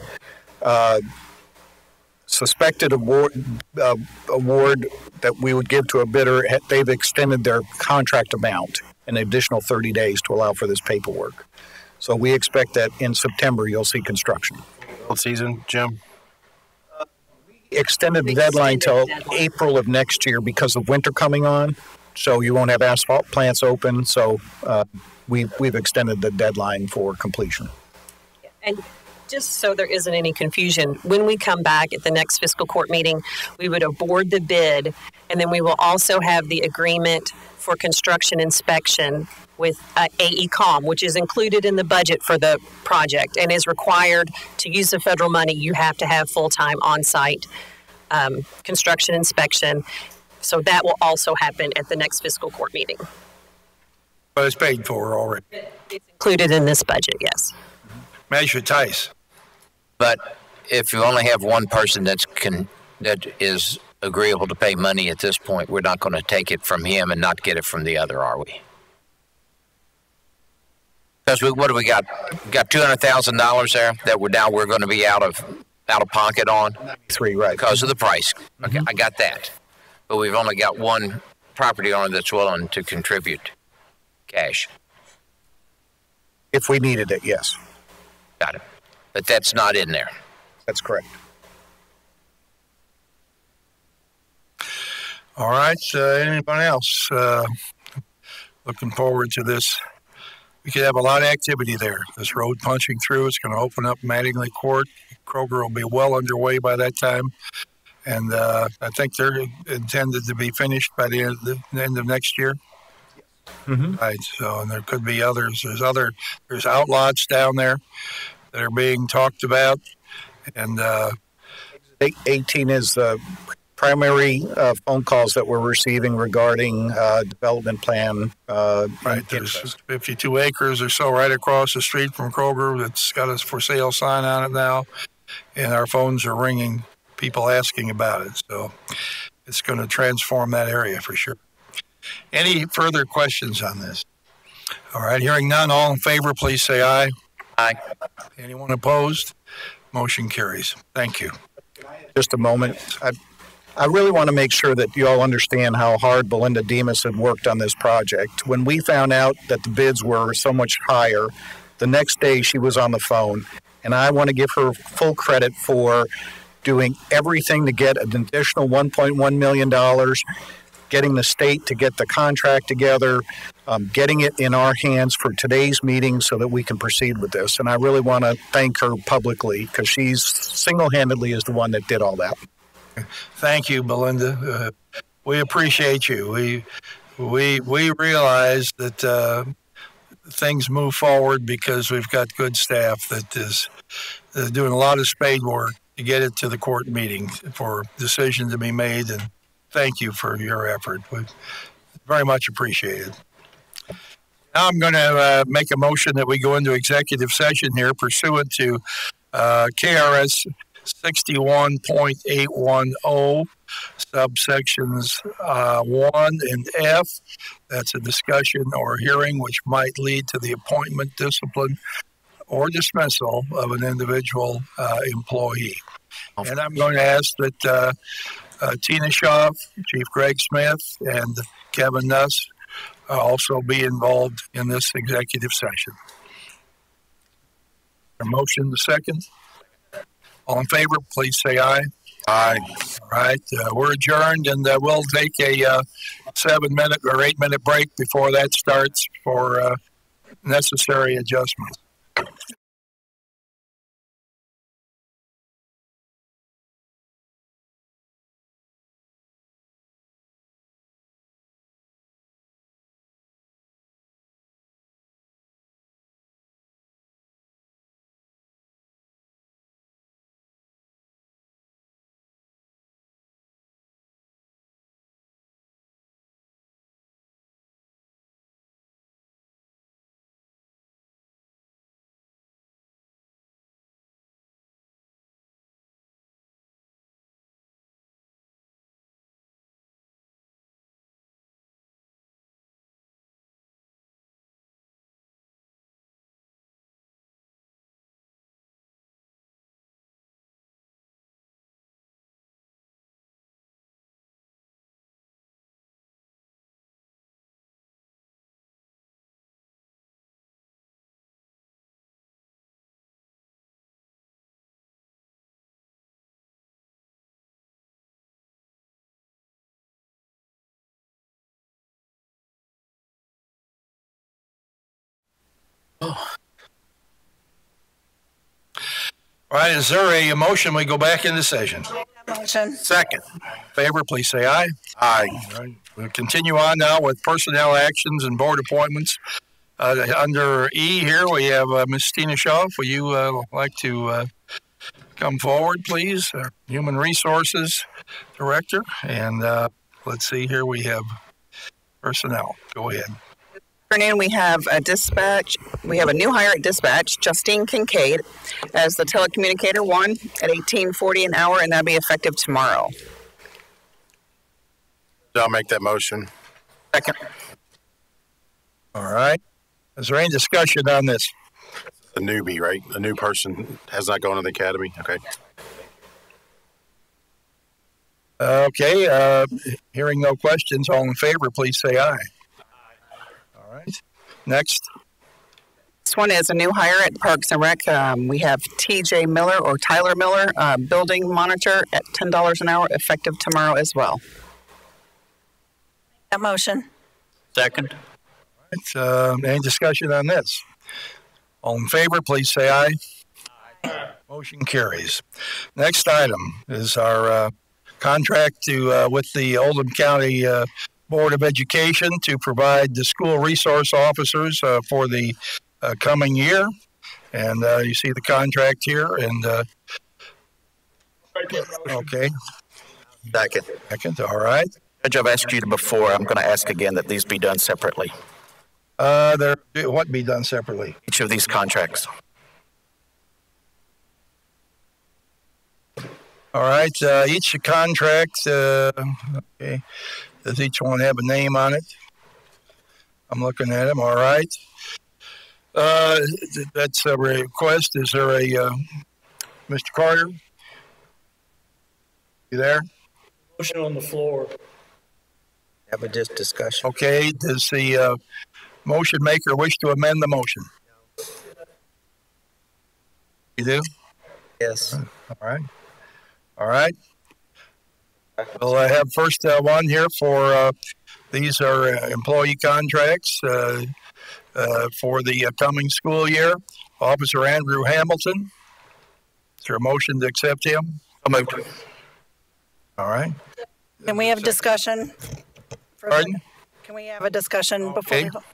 suspected award that we would give to a bidder, they've extended their contract amount an additional 30 days to allow for this paperwork. So we expect that in September you'll see construction. Build season, Jim? We extended the deadline till April of next year because of winter coming on. So you won't have asphalt plants open. So we've extended the deadline for completion. And just so there isn't any confusion, when we come back at the next fiscal court meeting, we would award the bid, and then we will also have the agreement for construction inspection with AECOM, which is included in the budget for the project and is required to use the federal money. You have to have full-time on-site construction inspection. So that will also happen at the next fiscal court meeting. But it's paid for already. It's included in this budget, yes. Magistrate Tice. But if you only have one person that is agreeable to pay money at this point, we're not going to take it from him and not get it from the other, are we? Because what do we got? We got $200,000 there that we're going to be out of pocket on. 3, right? Because of the price. Okay, I got that. But we've only got one property owner that's willing to contribute cash. If we needed it, yes. Got it. But that's not in there. That's correct. All right. Anyone else looking forward to this? We could have a lot of activity there. This road punching through, it's going to open up Mattingly Court. Kroger will be well underway by that time. And I think they're intended to be finished by the end of next year. Right. So, and there could be others. There's outlots down there that are being talked about, and 18 is the primary phone calls that we're receiving regarding development plan. Right, there's 52 acres or so right across the street from Kroger that's got a for sale sign on it now, and our phones are ringing, people asking about it. So it's going to transform that area for sure. Any further questions on this? All right, hearing none, all in favor, please say aye. Aye. Anyone opposed? Motion carries. Thank you. Just a moment. I really want to make sure that you all understand how hard Belinda Demas had worked on this project. When we found out that the bids were so much higher, the next day she was on the phone, and I want to give her full credit for doing everything to get an additional $1.1 million, getting the state to get the contract together, getting it in our hands for today's meeting so that we can proceed with this. And I really want to thank her publicly because she's single-handedly is the one that did all that. Thank you, Belinda. We appreciate you. We realize that things move forward because we've got good staff that is doing a lot of spade work to get it to the court meeting for decision to be made. And thank you for your effort. We very much appreciate it. Now I'm going to make a motion that we go into executive session here pursuant to KRS 61.810 subsections 1 and F. That's a discussion or hearing which might lead to the appointment, discipline, or dismissal of an individual employee. And I'm going to ask that Tina Shaw, Chief Greg Smith, and Kevin Nuss also be involved in this executive session. A motion to second. All in favor, please say aye. Aye. All right, we're adjourned, and we'll take a 7-minute or 8-minute break before that starts for necessary adjustments. All right, is there a motion we go back into session? Motion. Second. Favor, please say aye. Aye. All right. We'll continue on now with personnel actions and board appointments. Under E here, we have Ms. Tina Shaw. Would you like to come forward, please? Human Resources Director. And let's see here, we have personnel. Go ahead. Afternoon, we have a dispatch. We have a new hire at dispatch, Justine Kincaid, as the telecommunicator 1 at $18.40 an hour, and that'll be effective tomorrow. I'll make that motion. Second. All right. Is there any discussion on this? A newbie, right? A new person has not gone to the academy. Okay. Okay. Hearing no questions, all in favor, please say aye. All right. Next. This one is a new hire at Parks and Rec. We have TJ Miller or Tyler Miller, building monitor at $10 an hour, effective tomorrow as well. That motion. Second. All right. Any discussion on this? All in favor, please say aye. Aye. Motion carries. Next item is our contract with the Oldham County Board of Education to provide the school resource officers for the coming year. And you see the contract here. And okay. Second. All right. Judge, I've asked you before. I'm going to ask again that these be done separately. What be done separately? Each of these contracts. All right. Each contract. Okay. Does each one have a name on it? I'm looking at them. All right. That's a request. Is there a Mr. Carter? You there? Motion on the floor. Have a discussion. Okay. Does the motion maker wish to amend the motion? You do? Yes. All right. All right. Well, I have first one here for these are employee contracts for the coming school year. Officer Andrew Hamilton. Is there a motion to accept him? I'll move. All right. Can we have discussion? Pardon? Can we have a discussion before Okay. we vote?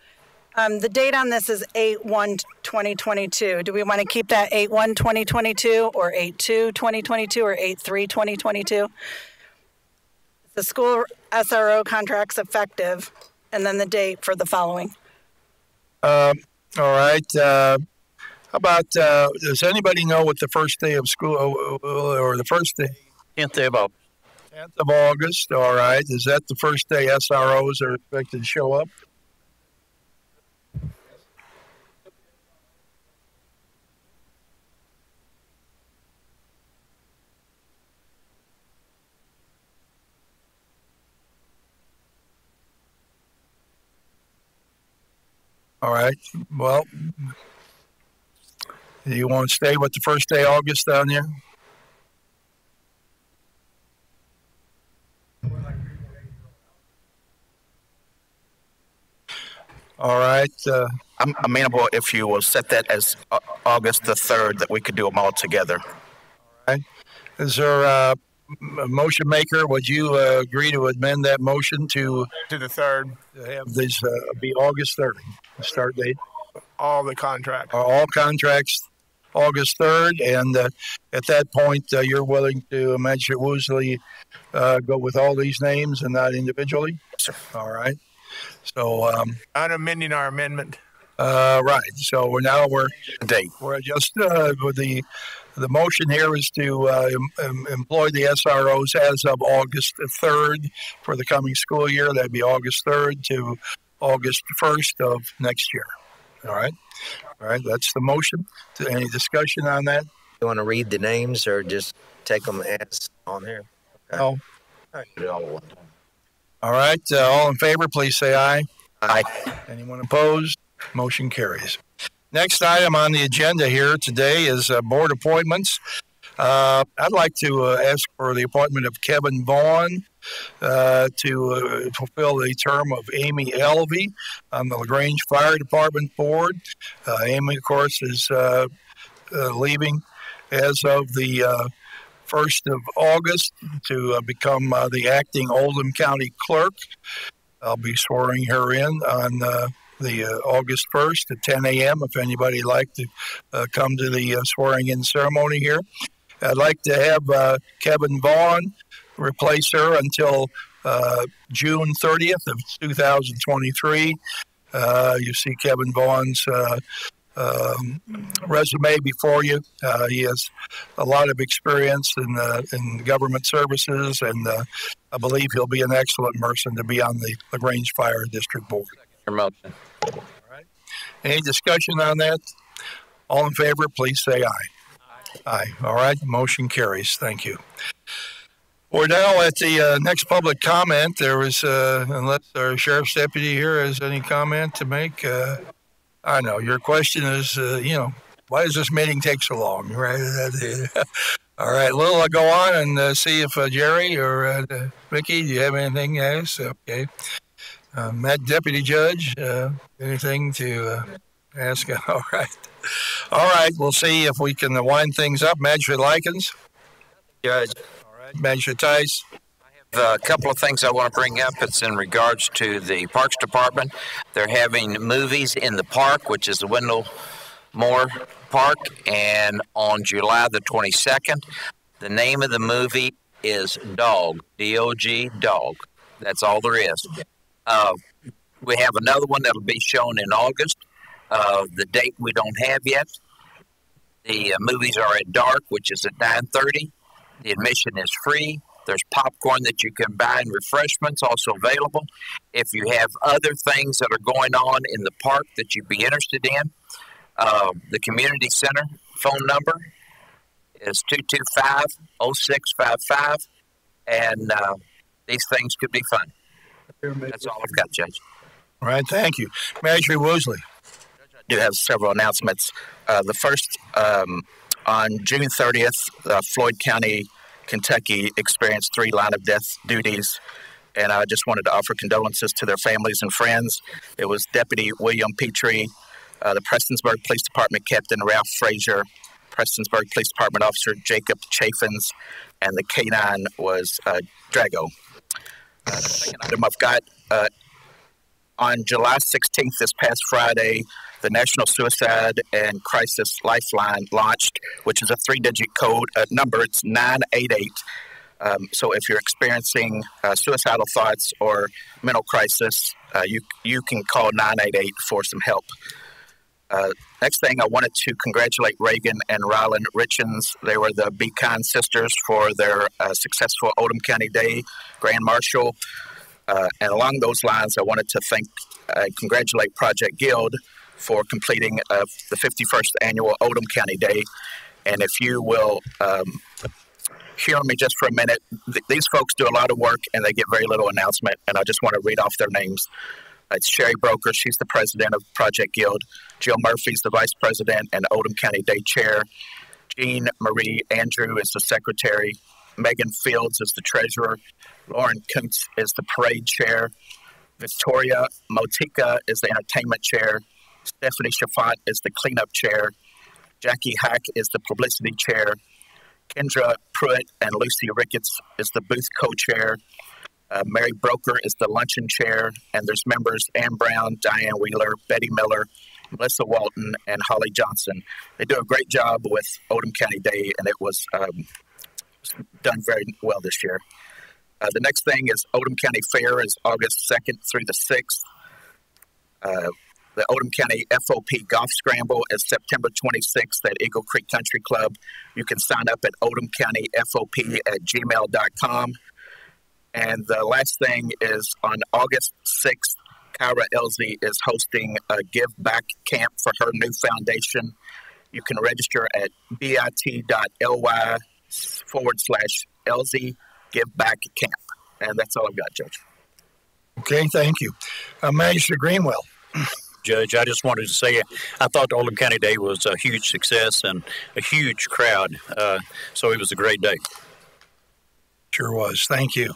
The date on this is 8/1/2022. Do we want to keep that 8/1/2022 or 8/2/2022 or 8/3/2022? The school SRO contract's effective, and then the date for the following. All right. How about, does anybody know what the first day of school or the first day? 10th day of August. 10th of August. All right. Is that the first day SROs are expected to show up? All right. Well, do you want to stay with the first day of August down there? All right. I'm amenable if you will set that as August the 3rd, that we could do them all together. All right. Is there a motion maker? Would you agree to amend that motion to To the 3rd, have these be August 3rd, the start date? all the contracts. All contracts August 3rd, and at that point, you're willing to, Magistrate Woosley, go with all these names and not individually? Sir. All right. So, I'm amending our amendment. right. So we're Date. we're just with the motion here is to employ the SROs as of August 3rd for the coming school year. That'd be August 3rd to August 1st of next year. All right. All right. That's the motion. Any discussion on that? You want to read the names or just take them as on here? Okay. No. All right. Do it all at one time. All right. All in favor, please say aye. Aye. Anyone opposed? Motion carries. Next item on the agenda here today is board appointments. I'd like to ask for the appointment of Kevin Vaughn to fulfill the term of Amy Elvey on the LaGrange Fire Department Board. Amy, of course, is leaving as of the 1st of August to become the acting Oldham County Clerk. I'll be swearing her in on the August 1st at 10 a.m. if anybody'd like to come to the swearing-in ceremony here. I'd like to have Kevin Vaughn replace her until June 30th of 2023. You see Kevin Vaughn's resume before you. He has a lot of experience in government services, and I believe he'll be an excellent person to be on the LaGrange Fire District Board. Your motion. All right. Any discussion on that? All in favor, please say aye. Aye. All right. Motion carries. Thank you. We're now at the next public comment. There was, unless our sheriff's deputy here has any comment to make. I know your question is, why does this meeting take so long? Right? All right. We'll go on and see if Jerry or Vicky, do you have anything to ask? Okay. Matt, Deputy Judge, anything to ask? All right. All right. We'll see if we can wind things up. Magistrate Likens. Judge. All right. Magistrate Tice. I have A couple of things I want to bring up. It's in regards to the Parks Department. They're having movies in the park, which is the Wendell Moore Park, and on July the 22nd. The name of the movie is Dog, D-O-G, Dog. That's all there is. We have another one that'll be shown in August. The date we don't have yet. The movies are at dark, which is at 9:30. The admission is free. There's popcorn that you can buy and refreshments also available. If you have other things that are going on in the park that you'd be interested in, the community center phone number is 225-0655, and these things could be fun. That's all I've got, Judge. All right, thank you. Manager Woosley. I do have several announcements. The first, on June 30th, Floyd County, Kentucky experienced 3 line-of-death duties, and I just wanted to offer condolences to their families and friends. It was Deputy William Petrie, the Prestonsburg Police Department Captain Ralph Frazier, Prestonsburg Police Department Officer Jacob Chaffins, and the K-9 was Drago. The second item I've got, on July 16th, this past Friday, the National Suicide and Crisis Lifeline launched, which is a 3-digit code number. It's 988. So if you're experiencing suicidal thoughts or mental crisis, you can call 988 for some help. Next thing, I wanted to congratulate Reagan and Ryland Richens. They were the Be Kind sisters for their successful Oldham County Day Grand Marshal. And along those lines, I wanted to congratulate Project Guild for completing the 51st annual Oldham County Day. And if you will hear me just for a minute, these folks do a lot of work and they get very little announcement. And I just want to read off their names. It's Sherry Broker, she's the president of Project Guild. Jill Murphy's the vice president and Oldham County Day chair. Jean Marie Andrew is the secretary. Megan Fields is the treasurer. Lauren Kuntz is the parade chair. Victoria Motika is the entertainment chair. Stephanie Chaffant is the cleanup chair. Jackie Hack is the publicity chair. Kendra Pruitt and Lucy Ricketts is the booth co-chair. Mary Broker is the luncheon chair. And there's members Ann Brown, Diane Wheeler, Betty Miller, Melissa Walton, and Holly Johnson. They do a great job with Oldham County Day, and it was done very well this year. The next thing is Oldham County Fair is August 2nd through the 6th. The Oldham County FOP Golf Scramble is September 26th at Eagle Creek Country Club. You can sign up at oldhamcountyfop@gmail.com. And the last thing is on August 6th, Kyra Elsie is hosting a Give Back Camp for her new foundation. You can register at bit.ly/Elsie Give Back Camp. And that's all I've got, Judge. Okay, thank you. Manager Greenwell. Judge, I just wanted to say I thought the Oldham County Day was a huge success and a huge crowd. So it was a great day. Sure was. Thank you.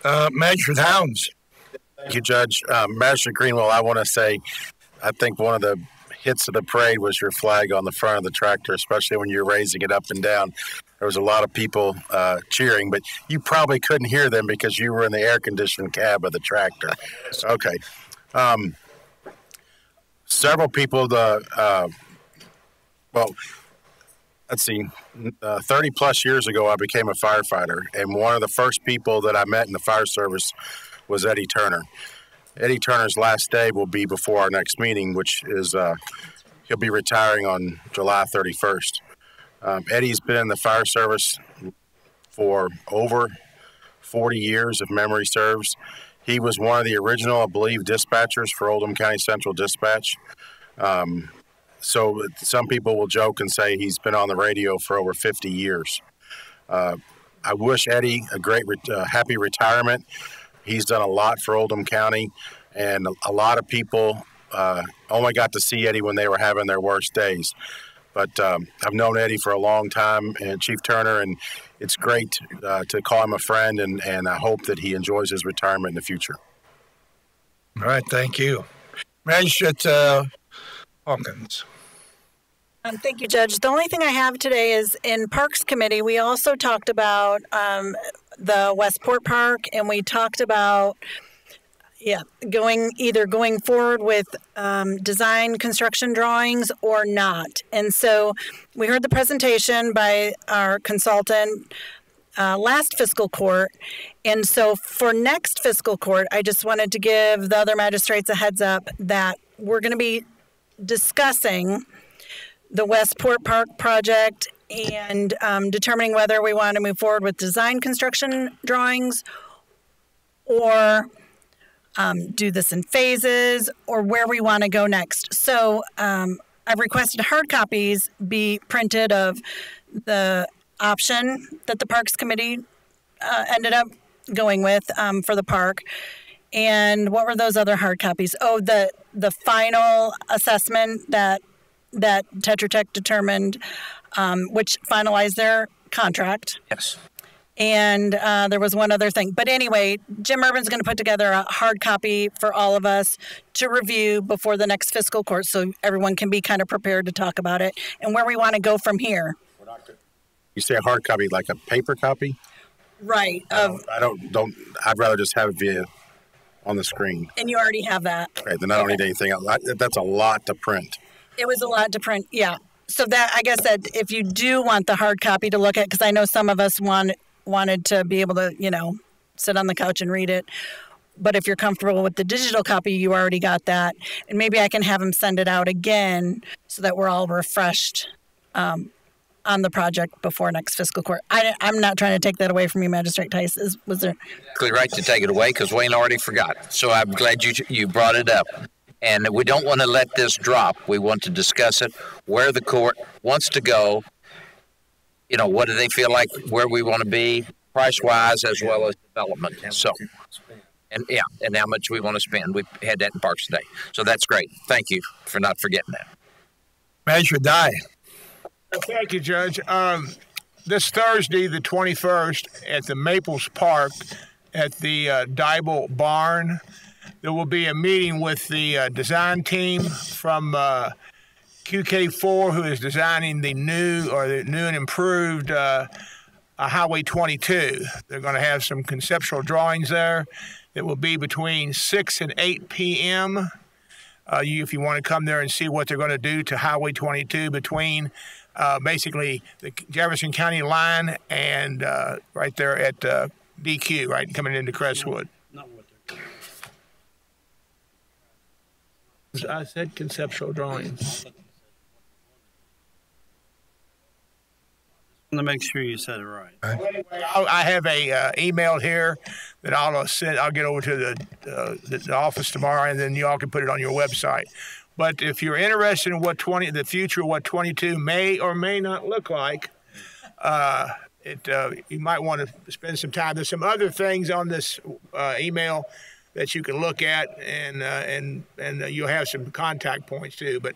Manager Towns. Thank you, Judge. Manager Greenwell, I want to say I think one of the hits of the parade was your flag on the front of the tractor, especially when you're raising it up and down. There was a lot of people cheering, but you probably couldn't hear them because you were in the air-conditioned cab of the tractor. Okay. Several people, 30-plus years ago, I became a firefighter, and one of the first people that I met in the fire service was Eddie Turner. Eddie Turner's last day will be before our next meeting, which is he'll be retiring on July 31st. Eddie's been in the fire service for over 40 years, if memory serves. He was one of the original, I believe, dispatchers for Oldham County Central Dispatch. So some people will joke and say he's been on the radio for over 50 years. I wish Eddie a great, happy retirement. He's done a lot for Oldham County, and a lot of people only got to see Eddie when they were having their worst days. But I've known Eddie for a long time, and Chief Turner, and it's great to call him a friend, and I hope that he enjoys his retirement in the future. All right, thank you. Magistrate Hawkins. Thank you, Judge. The only thing I have today is in Parks Committee, we also talked about the Westport Park, and we talked about going forward with design construction drawings or not. And so we heard the presentation by our consultant last fiscal court. And so for next fiscal court, I just wanted to give the other magistrates a heads up that we're going to be discussing the Westport Park project and determining whether we want to move forward with design construction drawings or do this in phases or where we want to go next. So I've requested hard copies be printed of the option that the Parks Committee ended up going with for the park. And what were those other hard copies? Oh, the final assessment that Tetra Tech determined, which finalized their contract. Yes. And there was one other thing. But anyway, Jim Urban's going to put together a hard copy for all of us to review before the next fiscal court so everyone can be kind of prepared to talk about it and where we want to go from here. You say a hard copy, like a paper copy? Right. I'd rather just have it via on the screen. And you already have that. Okay, then I don't need anything else. That's a lot to print. It was a lot to print, yeah. So that, I guess that if you do want the hard copy to look at, because I know some of us wanted to be able to, sit on the couch and read it. But if you're comfortable with the digital copy, you already got that. And maybe I can have them send it out again so that we're all refreshed on the project before next fiscal court. I'm not trying to take that away from you, Magistrate Tice. Was there? Exactly right to take it away because Wayne already forgot. So I'm glad you brought it up. And we don't want to let this drop. We want to discuss it, where the court wants to go. What do they feel like, where we want to be, price-wise, as well as development. So, and how much we want to spend. We had that in Parks today. So that's great. Thank you for not forgetting that. Measure die. Thank you, Judge. This Thursday, the 21st, at the Maples Park at the Dybel Barn, there will be a meeting with the design team from QK4, who is designing the new and improved Highway 22. They're going to have some conceptual drawings there. It will be between 6 and 8 p.m. If you want to come there and see what they're going to do to Highway 22 between basically the Jefferson County line and right there at DQ, right, coming into Crestwood. I said conceptual drawings. To make sure you said it right. I have a email here that I'll send. I'll get over to the office tomorrow, and then you all can put it on your website. But if you're interested in what the future, what 22 may or may not look like, you might want to spend some time. There's some other things on this email that you can look at, and you'll have some contact points too. But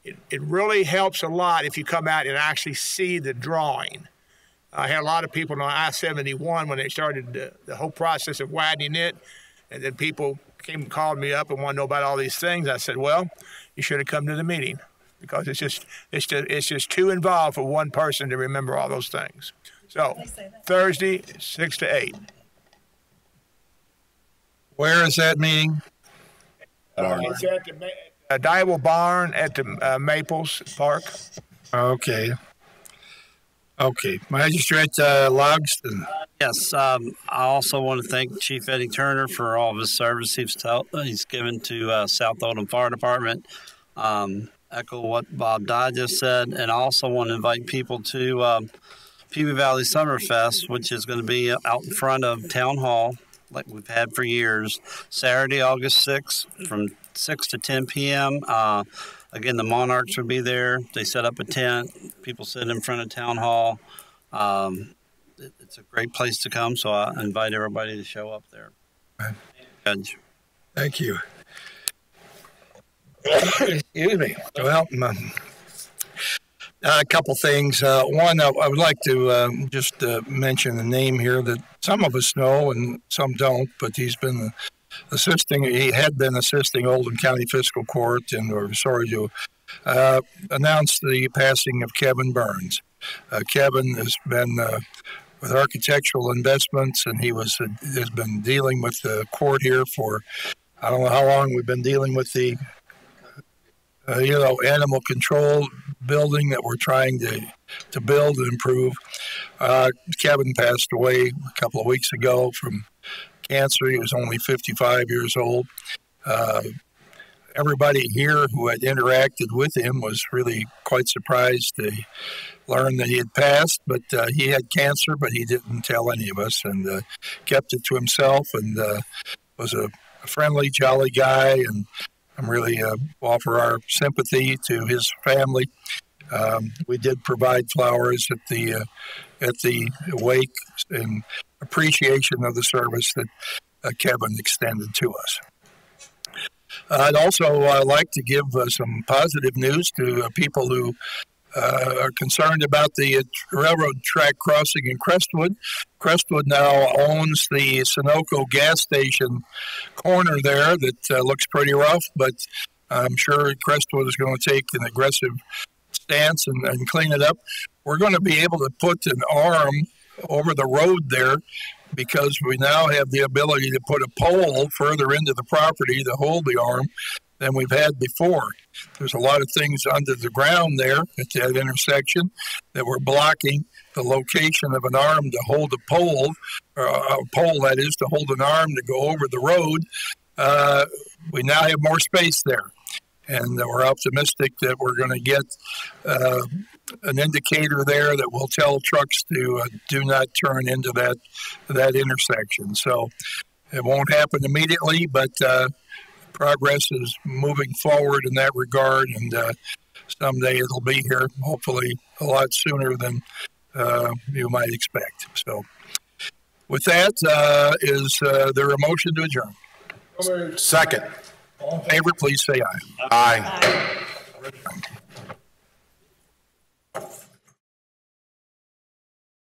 it really helps a lot if you come out and actually see the drawing. I had a lot of people on I-71 when they started the whole process of widening it, and then people came and called me up and wanted to know about all these things. I said, well, you should have come to the meeting because it's just too involved for one person to remember all those things. So Thursday, 6 to 8. Where is that meeting? It's at the Dybel Barn at the Maples Park. Okay. Magistrate Logston. Yes, I also want to thank Chief Eddie Turner for all of his service he's given to South Oldham Fire Department. Echo what Bob Dye just said, and I also want to invite people to Paving Valley Summerfest, which is going to be out in front of Town Hall, like we've had for years, Saturday, August 6th, from 6 to 10 p.m. Again, the Monarchs will be there. They set up a tent. People sit in front of Town Hall. It's a great place to come, so I invite everybody to show up there. Judge. Thank you. Excuse me. Well, a couple things. One, I would like to just mention the name here that some of us know and some don't, but he had been assisting Oldham County Fiscal Court, and we're sorry to announce the passing of Kevin Burns. Kevin has been with Architectural Investments, and he has been dealing with the court here for, I don't know how long we've been dealing with the animal control building that we're trying to build and improve. Kevin passed away a couple of weeks ago from cancer. He was only 55 years old. Everybody here who had interacted with him was really quite surprised to learn that he had passed, but he had cancer, but he didn't tell any of us and kept it to himself, and was a friendly, jolly guy, and I'm really offer our sympathy to his family. We did provide flowers at the wake in appreciation of the service that Kevin extended to us. I'd also like to give some positive news to people who are concerned about the railroad track crossing in Crestwood. Crestwood now owns the Sunoco gas station corner there that looks pretty rough, but I'm sure Crestwood is going to take an aggressive stance and clean it up. We're going to be able to put an arm over the road there because we now have the ability to put a pole further into the property to hold the arm than we've had before. There's a lot of things under the ground there at that intersection that were blocking the location of an arm to hold a pole, or a pole that is to hold an arm to go over the road. We now have more space there, and we're optimistic that we're going to get an indicator there that will tell trucks to do not turn into that intersection. So it won't happen immediately, but progress is moving forward in that regard, and someday it'll be here, hopefully a lot sooner than you might expect. So with that, is there a motion to adjourn? Second. All in favor, please say aye. Aye.